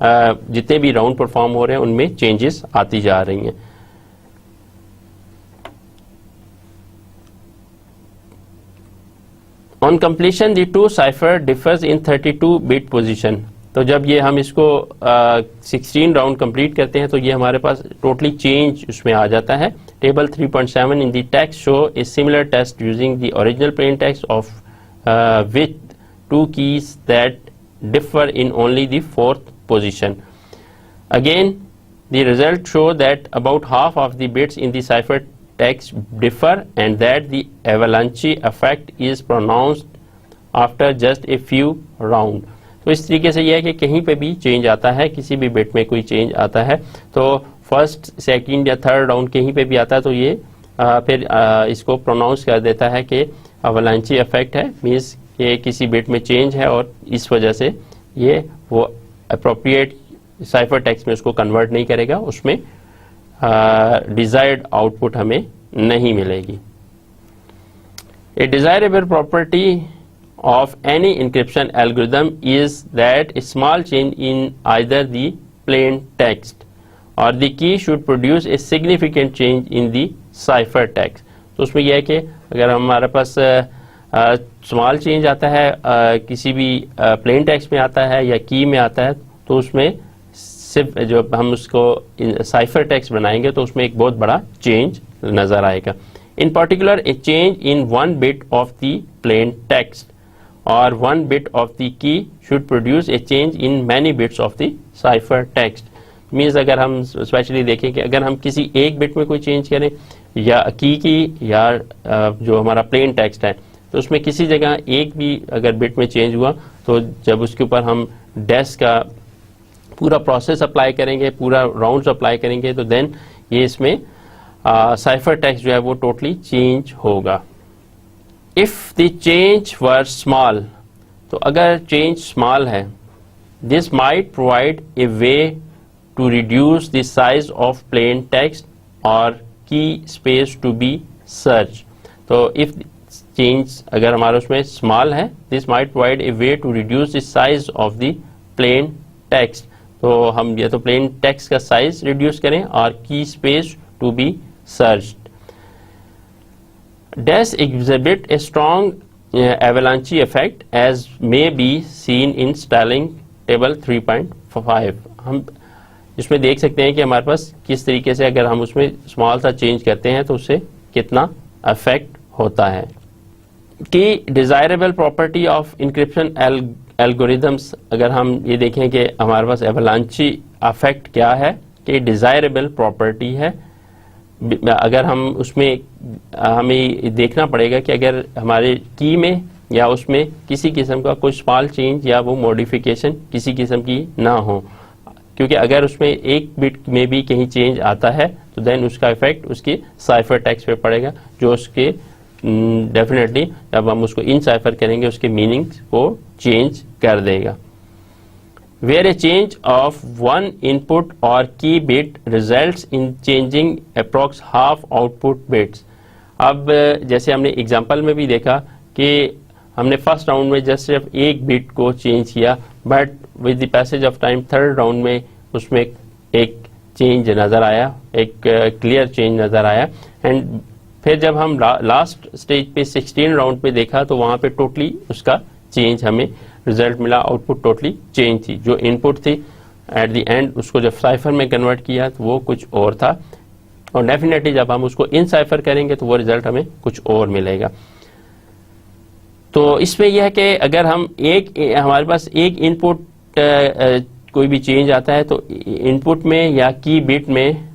जितने भी राउंड परफॉर्म हो रहे हैं उनमें चेंजेस आती जा रही हैं. On completion the two cipher differs in 32 bit position. तो जब ये हम इसको 16 राउंड कंप्लीट करते हैं तो ये हमारे पास टोटली चेंज उसमें आ जाता है. Table 3.7 in the text show a similar test using the original plain text of with 2 keys that differ in only the fourth position. Again the result show that about half of the bits in the cipher text differ and that the avalanche effect is pronounced after just a few round. तो इस तरीके से यह है कि कहीं पे भी चेंज आता है, किसी भी बिट में कोई चेंज आता है तो फर्स्ट, सेकंड या थर्ड राउंड कहीं पे भी आता है तो ये फिर इसको प्रोनाउंस कर देता है कि अवलांची इफेक्ट है, मीन्स कि किसी बिट में चेंज है और इस वजह से ये वो अप्रोप्रिएट साइफर टेक्स्ट में उसको कन्वर्ट नहीं करेगा, उसमें डिजायर्ड आउटपुट हमें नहीं मिलेगी. ए desirable property of any encryption algorithm is that a small change in either the plain text or the key should produce a significant change in the cipher text. तो उसमें यह है कि अगर हमारे पास स्मॉल चेंज आता है किसी भी प्लेन टेक्स्ट में आता है या की में आता है तो उसमें सिर्फ जो हम उसको साइफर टेक्स्ट बनाएंगे तो उसमें एक बहुत बड़ा चेंज नजर आएगा. इन particular A change in 1 bit of the plain text or 1 bit of the key should produce a change in many bits of the cipher text. Means अगर हम स्पेशली देखें कि अगर हम किसी एक बिट में कोई चेंज करें या की या जो हमारा प्लेन टेक्स्ट है तो उसमें किसी जगह एक भी अगर बिट में चेंज हुआ तो जब उसके ऊपर हम डैश का पूरा प्रोसेस अप्लाई करेंगे, पूरा राउंड्स अप्लाई करेंगे तो देन ये इसमें साइफर टेक्स्ट जो है वो टोटली चेंज होगा. If the change were small, तो अगर change small है, this might provide a way to reduce the size of plain text or key space to be searched. तो if change अगर हमारे उसमें small है, this might provide a way to reduce the size of the plain text. तो हम या तो plain text का size reduce करें और key space to be searched. Dash exhibit a strong avalanche effect as may be seen in Stalling table 3.5। हम इसमें देख सकते हैं कि हमारे पास किस तरीके से अगर हम उसमें स्मॉल सा चेंज करते हैं तो उससे कितना अफेक्ट होता है। कि desirable property of encryption algorithms, अगर हम ये देखें कि हमारे पास एवलांची अफेक्ट क्या है, कि डिजायरेबल प्रॉपर्टी है। अगर हम उसमें हमें देखना पड़ेगा कि अगर हमारे की में या उसमें किसी किस्म का कोई स्मॉल चेंज या वो मॉडिफिकेशन किसी किस्म की ना हो, क्योंकि अगर उसमें एक बिट में भी कहीं चेंज आता है तो देन उसका इफेक्ट उसकी साइफर टेक्स्ट पे पड़ेगा, जो उसके डेफिनेटली जब हम उसको इन साइफर करेंगे उसके मीनिंग को चेंज कर देगा। Where a change of one input or key bit results in changing approx half output bits। अब जैसे हमने एग्जांपल में भी देखा कि हमने फर्स्ट राउंड में जस्ट सिर्फ एक बिट को चेंज किया, but with the passage of time third round में उसमें एक चेंज नज़र आया, एक क्लियर चेंज नज़र आया। एंड फिर जब हम लास्ट स्टेज पे 16 राउंड पे देखा तो वहाँ पे टोटली उसका चेंज हमें रिजल्ट मिला, आउटपुट टोटली चेंज थी। जो इनपुट थी एट द एंड उसको जब साइफर में कन्वर्ट किया तो वो कुछ और था, और डेफिनेटली जब हम उसको इन साइफर करेंगे तो वो रिजल्ट हमें कुछ और मिलेगा। तो इसमें यह है कि अगर हम हमारे पास एक इनपुट कोई भी चेंज आता है तो इनपुट में या की बिट में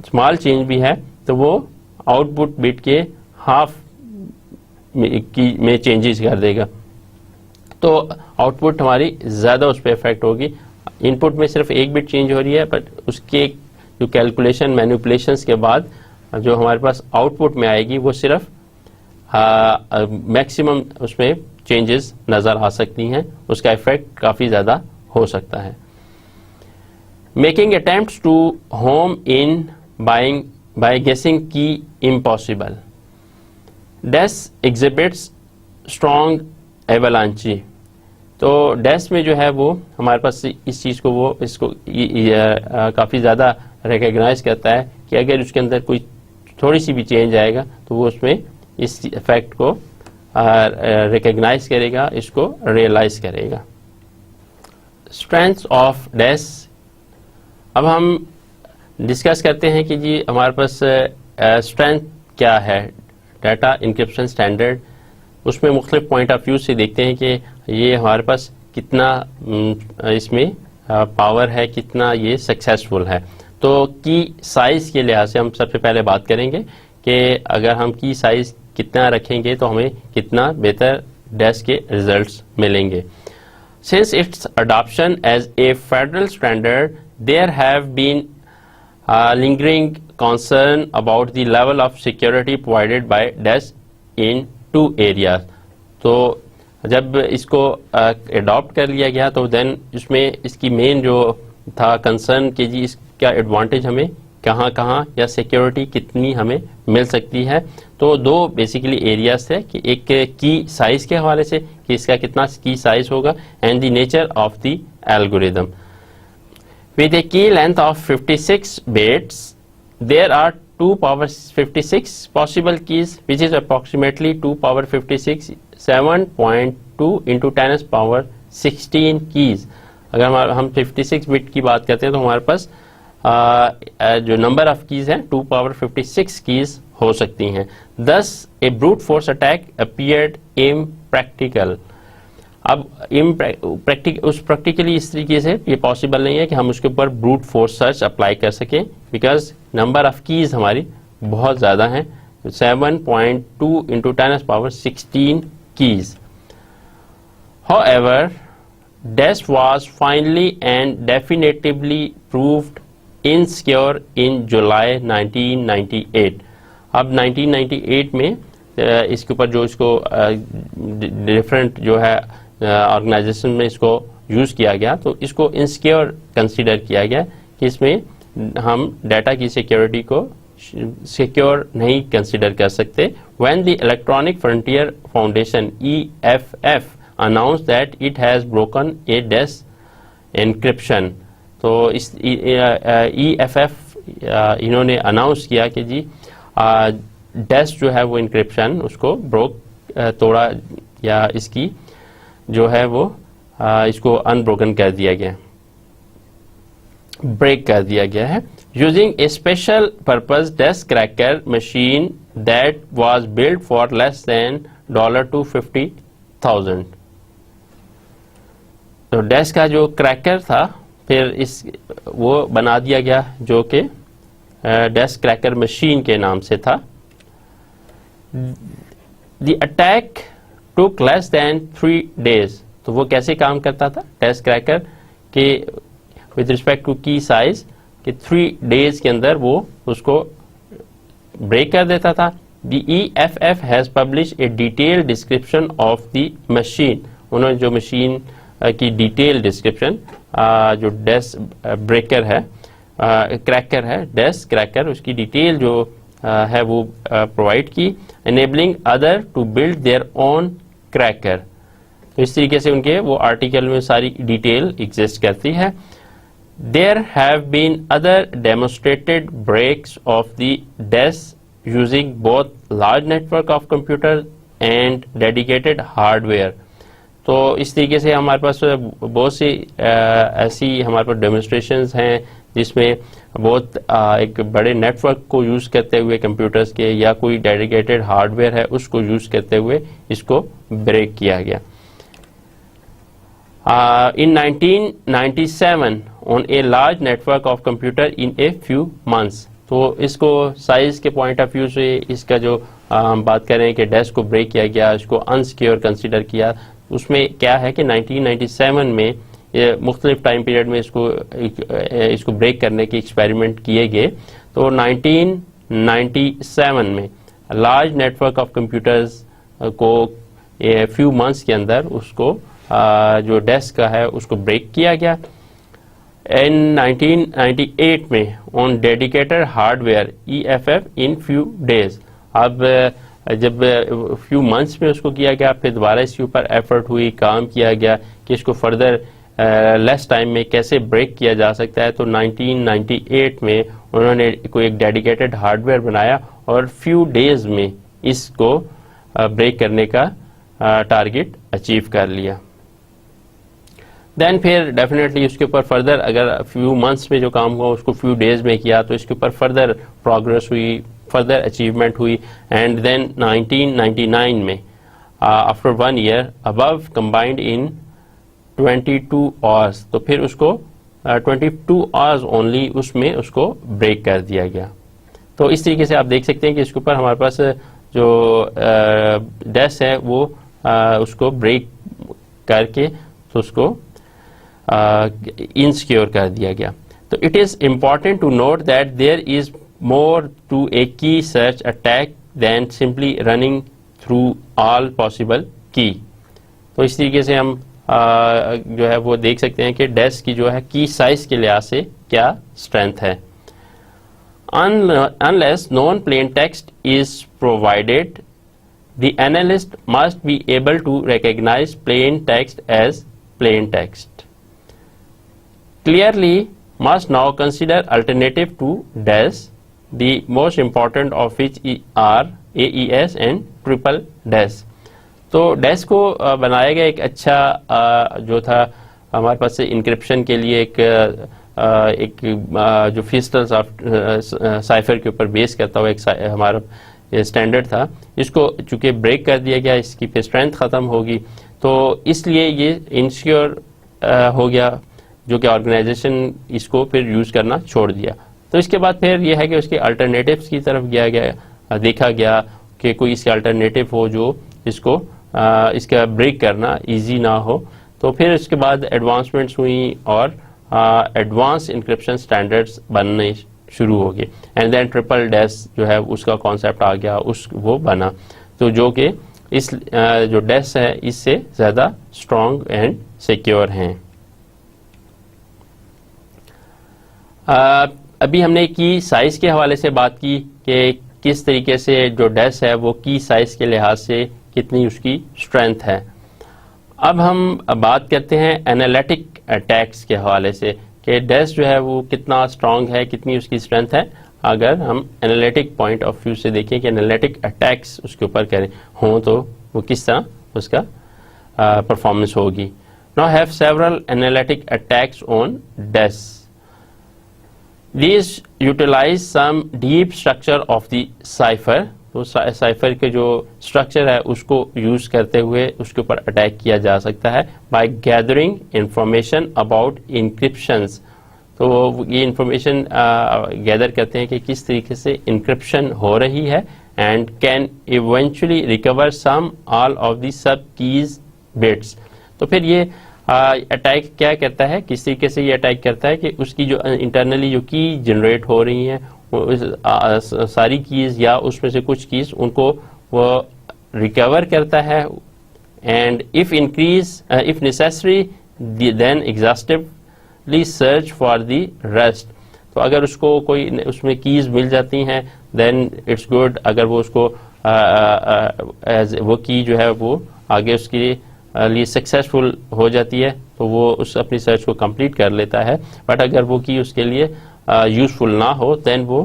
स्मॉल चेंज भी है तो वो आउटपुट बिट के हाफ में चेंजेस कर देगा, तो आउटपुट हमारी ज़्यादा उस पर इफेक्ट होगी। इनपुट में सिर्फ एक बिट चेंज हो रही है, बट उसके जो कैलकुलेशन मैनिपुलेशंस के बाद जो हमारे पास आउटपुट में आएगी वो सिर्फ मैक्सिमम उसमें चेंजेस नज़र आ सकती हैं, उसका इफेक्ट काफ़ी ज़्यादा हो सकता है। Making attempts to home in by guessing key impossible. DES exhibits strong avalanche. तो डेस में जो है वो हमारे पास इस चीज़ को वो इसको काफ़ी ज़्यादा रिकग्नाइज करता है कि अगर उसके अंदर कोई थोड़ी सी भी चेंज आएगा तो वो उसमें इस इफेक्ट को रिकग्नाइज करेगा, इसको रियलाइज करेगा। स्ट्रेंथ्स ऑफ डेस। अब हम डिस्कस करते हैं कि जी हमारे पास स्ट्रेंथ क्या है डाटा इंक्रिप्शन स्टैंडर्ड। उसमें मुख्तलिफ पॉइंट ऑफ व्यू से देखते हैं कि ये हमारे पास कितना इसमें पावर है, कितना ये सक्सेसफुल है। तो की साइज़ के लिहाज से हम सबसे पहले बात करेंगे कि अगर हम की साइज़ कितना रखेंगे तो हमें कितना बेहतर डेस के रिजल्ट्स मिलेंगे। Since its adoption as a federal standard there have been lingering concern about the level of security provided by DES in two areas। तो जब इसको अडॉप्ट कर लिया गया तो देन इसमें इसकी मेन जो था कंसर्न कि जी इसका एडवांटेज हमें कहाँ कहाँ या सिक्योरिटी कितनी हमें मिल सकती है। तो दो बेसिकली एरियाज थे कि एक की साइज के हवाले से कि इसका कितना की साइज होगा and the nature of the algorithm. With a key length of 56 bits, there are 2 power 56 possible keys, which is approximately 2 power 56, 7.2 into 10 power 16 keys। अगर हम 56 बिट की बात करते हैं तो हमारे पास जो नंबर ऑफ कीज हैं 2 पावर 56 कीज हो सकती हैं। Thus, a brute force attack appeared impractical। अब उस प्रैक्टिकली इस तरीके से ये पॉसिबल नहीं है कि हम उसके ऊपर ब्रूट फोर्स सर्च अप्लाई कर सकें, बिकॉज नंबर ऑफ कीज हमारी बहुत ज़्यादा हैं, 7.2 into 10 power 16 keys। However, DES was finally and definitively proved insecure in July 1998। अब 1998 में इसके ऊपर जो इसको डिफरेंट जो है ऑर्गेनाइजेशन में इसको यूज़ किया गया तो इसको इनसिक्योर कंसीडर किया गया कि इसमें हम डाटा की सिक्योरिटी को सिक्योर नहीं कंसीडर कर सकते। When the electronic frontier foundation EFF announced that it has broken a DES encryption। तो इस EFF इन्होंने अनाउंस किया कि जी DES जो है वो इंक्रिप्शन उसको ब्रोक तोड़ा या इसकी जो है वो इसको अनब्रोकन कर दिया गया, ब्रेक कर दिया गया है using A special purpose desk cracker machine that was build for less than $250,000। तो डेस्क का जो क्रैकर था फिर इस वो बना दिया गया जो कि डेस्क क्रैकर मशीन के नाम से था। The attack took less than 3 days। तो वो कैसे काम करता था डेस्क क्रैकर के विद रिस्पेक्ट टू की साइज कि 3 days के अंदर वो उसको ब्रेक कर देता था। The EFF has publish a detail description of the machine. उन्होंने जो मशीन की डिटेल डिस्क्रिप्शन जो डेस्क ब्रेकर है क्रैकर है डेस्क क्रैकर उसकी डिटेल जो है वो प्रोवाइड की, enabling other to build their own cracker. तो इस तरीके से उनके वो आर्टिकल में सारी डिटेल एग्जिस्ट करती है। There have been other demonstrated breaks of the DES using both large network of computer and dedicated hardware. तो इस तरीके से हमारे पास बहुत सी ऐसी हमारे पास डेमोन्स्ट्रेशंस हैं जिसमें बहुत एक बड़े नेटवर्क को यूज़ करते हुए कंप्यूटर्स के या कोई डेडिकेटेड हार्डवेयर है उसको यूज़ करते हुए इसको ब्रेक किया गया। In 1997 on a large network of computer in a few months। तो इसको साइज के पॉइंट ऑफ व्यू से इसका जो हम बात करें कि डेस्क को ब्रेक किया गया, इसको अनसिक्योर कंसिडर किया, उसमें क्या है कि 1997 में ये मुख्तलिफ टाइम पीरियड में इसको ब्रेक करने के एक्सपेरिमेंट किए गए। तो 1997 में लार्ज नेटवर्क ऑफ कंप्यूटर्स को फ्यू मंथ्स के अंदर उसको जो डेस्क का है उसको ब्रेक किया गया। इन 1998 में on dedicated hardware EFF in few days. अब जब फ्यू मंथ्स में उसको किया गया फिर दोबारा इसके ऊपर एफर्ट हुई, काम किया गया कि इसको फर्दर लेस टाइम में कैसे ब्रेक किया जा सकता है। तो 1998 में उन्होंने कोई एक डेडिकेटेड हार्डवेयर बनाया और फ्यू डेज में इसको ब्रेक करने का टारगेट अचीव कर लिया। देन फिर डेफिनेटली उसके ऊपर फर्दर अगर फ्यू मंथ्स में जो काम हुआ उसको फ्यू डेज में किया तो इसके ऊपर फर्दर प्रोग्रेस हुई, फर्दर अचीवमेंट हुई। एंड देन 1999 में आफ्टर 1 year अबव कंबाइंड इन 22 hours। तो फिर उसको 22 hours ओनली उसमें उसको ब्रेक कर दिया गया। तो इस तरीके से आप देख सकते हैं कि इसके ऊपर हमारे पास जो डेस्क है वो उसको ब्रेक करके तो उसको इनसिक्योर कर दिया गया। तो it is important to note that there is more to a key search attack than simply running through all possible key. तो इस तरीके से हम जो है वो देख सकते हैं कि डेस्क की जो है की साइज के लिहाज से क्या स्ट्रेंथ है। Unless known plain text is provided, the analyst must be able to recognize plain text as plain text. Clearly, must now consider alternative to DES, the most important of which are AES and triple DES. तो DES को बनाया गया एक अच्छा जो था हमारे पास से इंक्रिप्शन के लिए एक जो फिजिकल साइफर के ऊपर बेस करता हुआ एक हमारा स्टैंडर्ड था, इसको चूंकि ब्रेक कर दिया गया, इसकी फिर स्ट्रेंथ ख़त्म होगी तो इसलिए ये इनसिक्योर हो गया जो कि ऑर्गेनाइजेशन इसको फिर यूज़ करना छोड़ दिया। तो इसके बाद फिर ये है कि उसके अल्टरनेटिव्स की तरफ देखा गया कि कोई इसके अल्टरनेटिव हो जो इसको इसका ब्रेक करना इजी ना हो। तो फिर इसके बाद एडवांसमेंट्स हुई और एडवांस इंक्रिप्शन स्टैंडर्ड्स बनने शुरू हो गए। एंड देन ट्रिपल डेस जो है उसका कॉन्सेप्ट आ गया, वो बना, तो जो कि इस जो डेस है इससे ज़्यादा स्ट्रॉन्ग एंड सिक्योर हैं। अभी हमने की साइज़ के हवाले से बात की कि किस तरीके से जो डेस है वो की साइज़ के लिहाज से कितनी उसकी स्ट्रेंथ है। अब हम बात करते हैं एनालिटिक अटैक्स के हवाले से कि डेस जो है वो कितना स्ट्रांग है, कितनी उसकी स्ट्रेंथ है। अगर हम एनालिटिक पॉइंट ऑफ व्यू से देखें कि एनालिटिक अटैक्स उसके ऊपर करें हों तो वो किस तरह उसका परफॉर्मेंस होगी. Now have several analytic attacks on DES. These utilize some deep structure of the cipher. तो साइफर के जो स्ट्रक्चर है उसको यूज करते हुए उसके ऊपर अटैक किया जा सकता है bye gathering information about encryptions. तो ये इंफॉर्मेशन गैदर करते हैं कि किस तरीके से इंक्रिप्शन हो रही है and can eventually recover some all of the subkeys bits. तो फिर ये अटैक क्या करता है, किस तरीके से ये अटैक करता है कि उसकी जो इंटरनली जो की जनरेट हो रही हैं सारी कीज या उसमें से कुछ कीज उनको वो रिकवर करता है and if necessary then exhaustively search for the rest. तो अगर उसको कोई उसमें कीज मिल जाती हैं देन इट्स गुड. अगर वो उसको वो की जो है वो आगे उसके लिए सक्सेसफुल हो जाती है तो वो उस अपनी सर्च को कंप्लीट कर लेता है. बट अगर वो की उसके लिए यूजफुल ना हो देन वो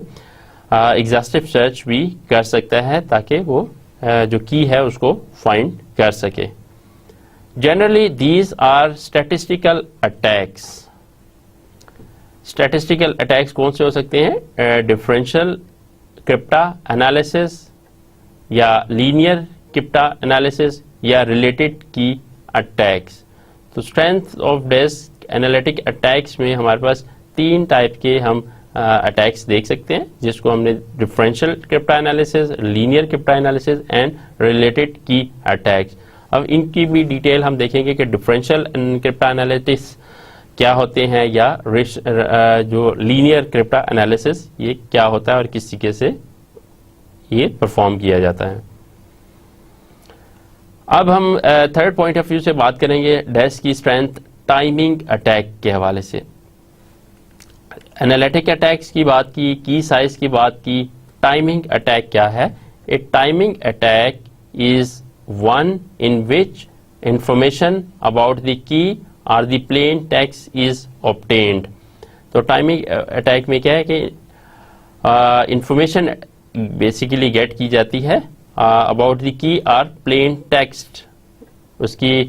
एग्जॉस्टिव सर्च भी कर सकता है ताकि वो जो की है उसको फाइंड कर सके. Generally these are statistical attacks. Statistical attacks कौन से हो सकते हैं? डिफरेंशियल क्रिप्टा एनालिसिस या लीनियर क्रिप्टा एनालिसिस या रिलेटेड की अटैक्स. तो strength of DES analytic attacks में हमारे पास 3 टाइप के हम अटैक्स देख सकते हैं जिसको हमने differential cryptanalysis, linear cryptanalysis and related key attacks. अब इनकी भी डिटेल हम देखेंगे कि डिफरेंशियल क्रिप्टा एनालिटिक्स क्या होते हैं या जो लीनियर क्रिप्टा एनालिसिस ये क्या होता है और किस तरीके से ये परफॉर्म किया जाता है. अब हम थर्ड पॉइंट ऑफ व्यू से बात करेंगे डेस्क की स्ट्रेंथ टाइमिंग अटैक के हवाले से. एनालिटिक अटैक्स की बात की साइज की बात की, टाइमिंग अटैक क्या है? A timing attack is one in which information about the key or the plain text is obtained. तो टाइमिंग अटैक में क्या है कि इंफॉर्मेशन बेसिकली गेट की जाती है अबाउट द की और प्लेन टेक्स्ट. उसकी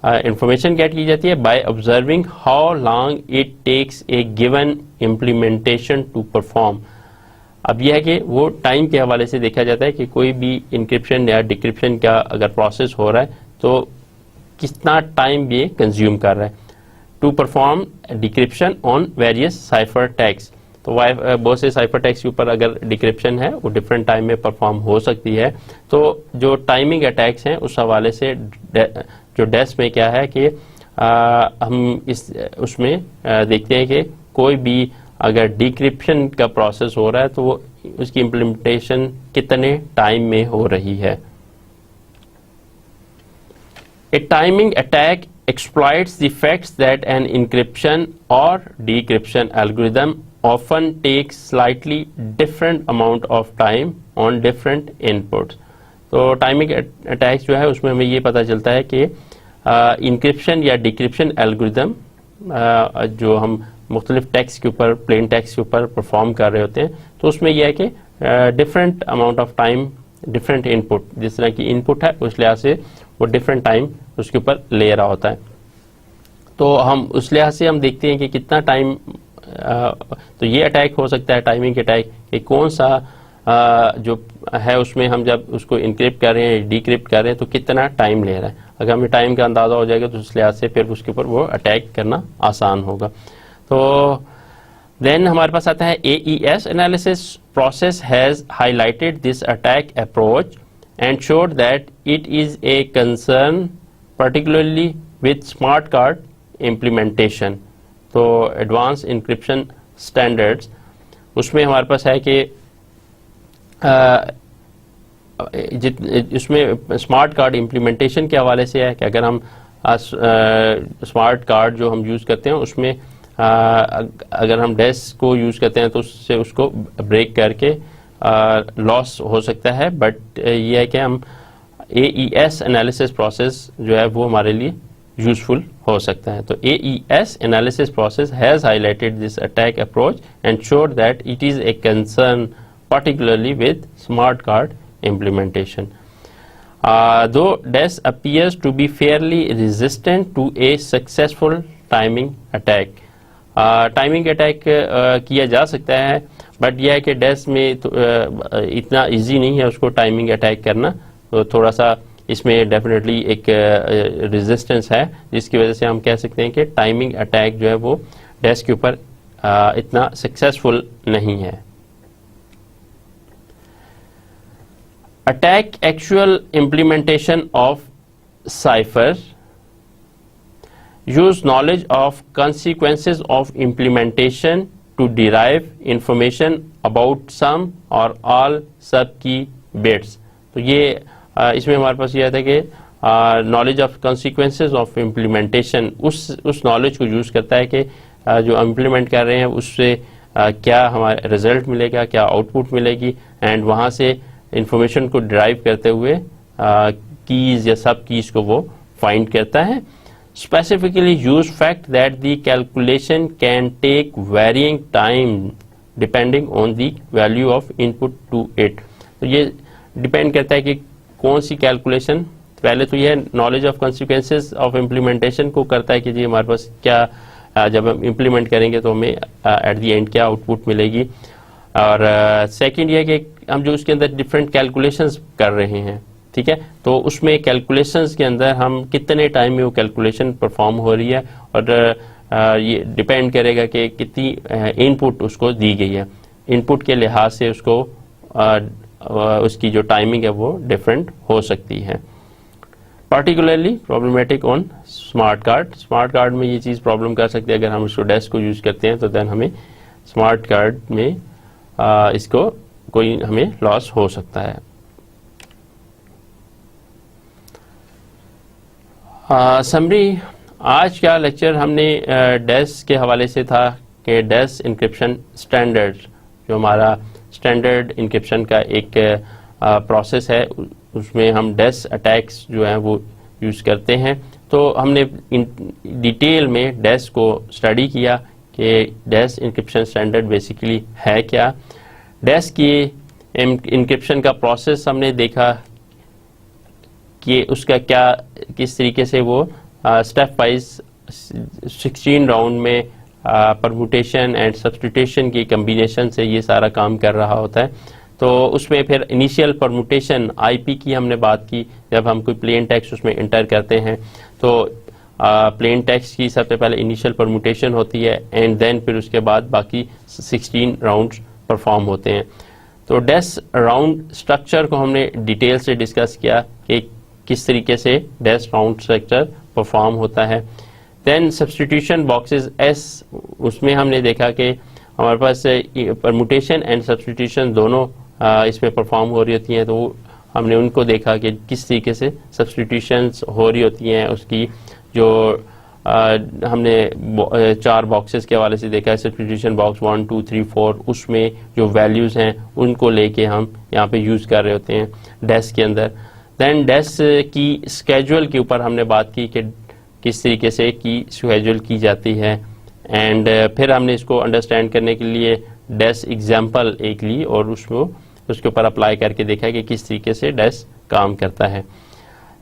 इंफॉर्मेशन गेट की जाती है by observing how long it takes a given implementation to perform. अब यह है कि वो टाइम के हवाले से देखा जाता है कि कोई भी इंक्रिप्शन या डिक्रिप्शन का अगर प्रोसेस हो रहा है तो कितना टाइम ये कंज्यूम कर रहा है to perform decryption on various cipher text. तो बहुत से साइफर टेक्स्ट के ऊपर अगर डिक्रिप्शन है वो डिफरेंट टाइम में परफॉर्म हो सकती है. तो जो टाइमिंग अटैक्स हैं उस हवाले से जो डेस्क में क्या है कि हम उसमें देखते हैं कि कोई भी अगर डिक्रिप्शन का प्रोसेस हो रहा है तो वो उसकी इम्प्लीमेंटेशन कितने टाइम में हो रही है. A timing attack exploits the facts that an encryption or decryption algorithm often takes slightly different amount of time on different inputs. तो टाइमिंग अटैक्स जो है उसमें हमें ये पता चलता है कि इंक्रिप्शन या डिक्रिप्शन एल्गोरिदम जो हम मुख्तलिफ टेक्स्ट के ऊपर प्लेन टेक्स्ट के ऊपर परफॉर्म कर रहे होते हैं तो उसमें यह है कि different amount of time different input जिस तरह की इनपुट है उस लिहाज से वो डिफरेंट टाइम उसके ऊपर ले रहा होता है. तो हम उस लिहाज से हम देखते हैं कि कितना टाइम तो ये अटैक हो सकता है टाइमिंग अटैक कि कौन सा जो है उसमें हम जब उसको इनक्रिप्ट कर रहे हैं डिक्रिप्ट कर रहे हैं तो कितना टाइम ले रहा है. अगर हमें टाइम का अंदाज़ा हो जाएगा तो उस लिहाज से फिर उसके ऊपर वो अटैक करना आसान होगा. तो देन हमारे पास आता है AES analysis process has highlighted this attack approach and showed that it is a concern particularly with smart card implementation. तो advanced encryption standards उसमें हमारे पास है कि उसमें स्मार्ट कार्ड इम्प्लीमेंटेशन के हवाले से है कि अगर हम स्मार्ट कार्ड जो हम यूज़ करते हैं उसमें अगर हम डेस्क को यूज़ करते हैं तो उससे उसको ब्रेक करके लॉस हो सकता है. बट ये है कि हम AES एनालिसिस प्रोसेस जो है वो हमारे लिए यूजफुल हो सकता है. तो AES analysis process has highlighted this attack approach and showed that it is a concern particularly with smart card implementation. though DES appears to be fairly resistant to a successful timing attack. Timing attack किया जा सकता है, but यह है कि DES में तो, इतना इजी नहीं है उसको टाइमिंग अटैक करना, तो थोड़ा सा इसमें डेफिनेटली एक रेजिस्टेंस है, जिसकी वजह से हम कह सकते हैं कि टाइमिंग अटैक जो है वो DES के ऊपर इतना सक्सेसफुल नहीं है. Attack actual implementation of cipher. Use knowledge of consequences of implementation to derive information about some or all sub key bits. तो ये इसमें हमारे पास ये आता है कि knowledge of consequences of implementation उस knowledge को यूज़ करता है कि जो implement कर रहे हैं उससे क्या हमारा रिजल्ट मिलेगा, क्या आउटपुट मिलेगी, एंड वहाँ से इंफॉर्मेशन को डिराइव करते हुए कीज या सब कीज को वो फाइंड करता है. Specifically use fact that the calculation can take varying time depending on the value of input to it. तो ये डिपेंड करता है कि कौन सी कैलकुलेशन, पहले तो यह knowledge of consequences of implementation को करता है कि जी हमारे पास क्या जब हम इम्प्लीमेंट करेंगे तो हमें एट द एंड क्या आउटपुट मिलेगी, और सेकंड ये कि हम जो उसके अंदर डिफरेंट कैलकुलेशंस कर रहे हैं, ठीक है, तो उसमें कैलकुलेशंस के अंदर हम कितने टाइम में वो कैलकुलेशन परफॉर्म हो रही है, और ये डिपेंड करेगा कि कितनी इनपुट उसको दी गई है. इनपुट के लिहाज से उसको उसकी जो टाइमिंग है वो डिफरेंट हो सकती है. Particularly problematic on smart card. Smart card में ये चीज़ प्रॉब्लम कर सकती है, अगर हम उसको DES को यूज़ करते हैं तो देन हमें स्मार्ट कार्ड में इसको कोई हमें लॉस हो सकता है. समरी, आज का लेक्चर हमने DES के हवाले से था कि DES इंक्रिप्शन स्टैंडर्ड, जो हमारा स्टैंडर्ड इंक्रिप्शन का एक प्रोसेस है, उसमें हम DES अटैक्स जो हैं वो यूज़ करते हैं. तो हमने डिटेल में DES को स्टडी किया कि DES इंक्रिप्शन स्टैंडर्ड बेसिकली है क्या. DES की इंक्रिप्शन का प्रोसेस हमने देखा कि उसका क्या, किस तरीके से वो स्टेप वाइज 16 राउंड में परम्यूटेशन एंड सब्स्टिट्यूशन की कम्बिनेशन से ये सारा काम कर रहा होता है. तो उसमें फिर इनिशियल परम्यूटेशन IP की हमने बात की, जब हम कोई प्लेन टेक्स्ट उसमें इंटर करते हैं तो प्लेन टेक्स्ट की सबसे पहले इनिशियल परम्यूटेशन होती है, एंड देन फिर उसके बाद बाकी 16 राउंड्स परफॉर्म होते हैं. तो DES राउंड स्ट्रक्चर को हमने डिटेल से डिस्कस किया कि किस तरीके से DES राउंड स्ट्रक्चर परफॉर्म होता है. देन सब्स्टिट्यूशन बॉक्सेस S, उसमें हमने देखा कि हमारे पास परम्यूटेशन एंड सब्स्टिट्यूशन दोनों इसमें परफॉर्म हो रही होती हैं, तो हमने उनको देखा कि किस तरीके से सब्स्टिट्यूशंस हो रही होती हैं. उसकी जो हमने 4 बॉक्सेस के हवाले से देखा है, सब्स्टिट्यूशन बॉक्स 1 2 3 4, उसमें जो वैल्यूज़ हैं उनको लेके हम यहाँ पे यूज़ कर रहे होते हैं DES के अंदर. देन DES की स्केड्यूल के ऊपर हमने बात की कि किस तरीके से की स्केड्यूल की जाती है, एंड फिर हमने इसको अंडरस्टैंड करने के लिए DES एग्जाम्पल एक ली और उसके ऊपर अप्लाई करके देखा कि किस तरीके से DES काम करता है.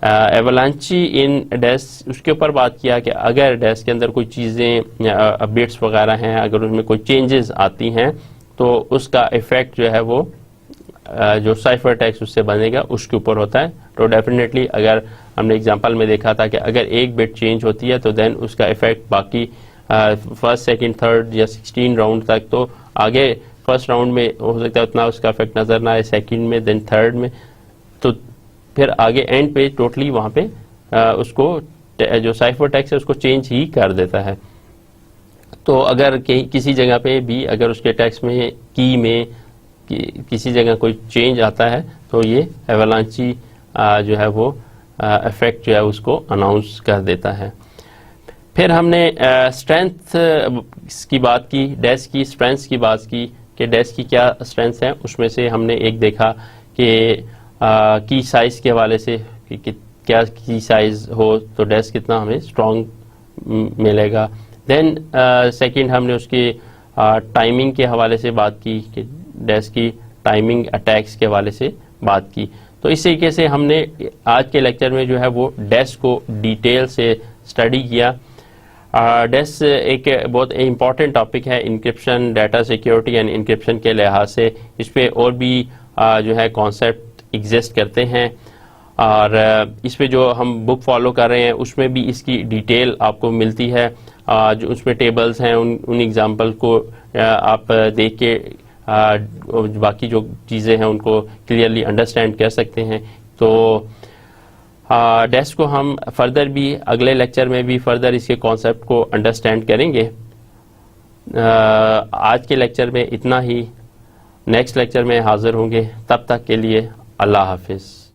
एवलांची इन DES, उसके ऊपर बात किया कि अगर DES के अंदर कोई चीज़ें अपडेट्स वगैरह हैं, अगर उसमें कोई चेंजेस आती हैं तो उसका इफ़ेक्ट जो है वो जो साइफर टेक्स्ट उससे बनेगा उसके ऊपर होता है. तो डेफिनेटली अगर हमने एग्जांपल में देखा था कि अगर एक बिट चेंज होती है तो देन उसका इफ़ेक्ट बाकी फर्स्ट सेकंड थर्ड या 16 राउंड तक, तो आगे फर्स्ट राउंड में हो सकता है उतना उसका इफेक्ट नज़र ना आए, सेकंड में, देन थर्ड में, तो फिर आगे एंड पे टोटली वहाँ पे उसको जो साइफर टेक्स्ट है उसको चेंज ही कर देता है. तो अगर किसी जगह पे भी अगर उसके टेक्स्ट में की में किसी जगह कोई चेंज आता है तो ये एवलांची जो है वो इफेक्ट जो है उसको अनाउंस कर देता है. फिर हमने स्ट्रेंथ की बात की, DES की स्ट्रेंथ की बात की कि DES की क्या स्ट्रेंथ है. उसमें से हमने एक देखा कि साइज़ के हवाले से कि क्या की साइज़ हो तो DES कितना हमें स्ट्रॉन्ग मिलेगा. देन सेकंड हमने उसकी टाइमिंग के हवाले से बात की कि DES की टाइमिंग अटैक्स के हवाले से बात की. तो इस तरीके से हमने आज के लेक्चर में जो है वो डैश को डिटेल से स्टडी किया। डैश एक बहुत इम्पॉर्टेंट टॉपिक है encryption, data security and encryption के लिहाज से। इस पे और भी जो है कॉन्सेप्ट एग्जिस्ट करते हैं, और इस पे जो हम बुक फॉलो कर रहे हैं उसमें भी इसकी डिटेल आपको मिलती है। जो उसमें टेबल्स हैं उन एग्जाम्पल को आप देख के बाकी जो चीज़ें हैं उनको क्लियरली अंडरस्टैंड कर सकते हैं। तो डैश को हम फर्दर भी अगले लेक्चर में भी फर्दर इसके कॉन्सेप्ट को अंडरस्टैंड करेंगे। आज के लेक्चर में इतना ही, नेक्स्ट लेक्चर में हाजिर होंगे, तब तक के लिए अल्लाह हाफिज़।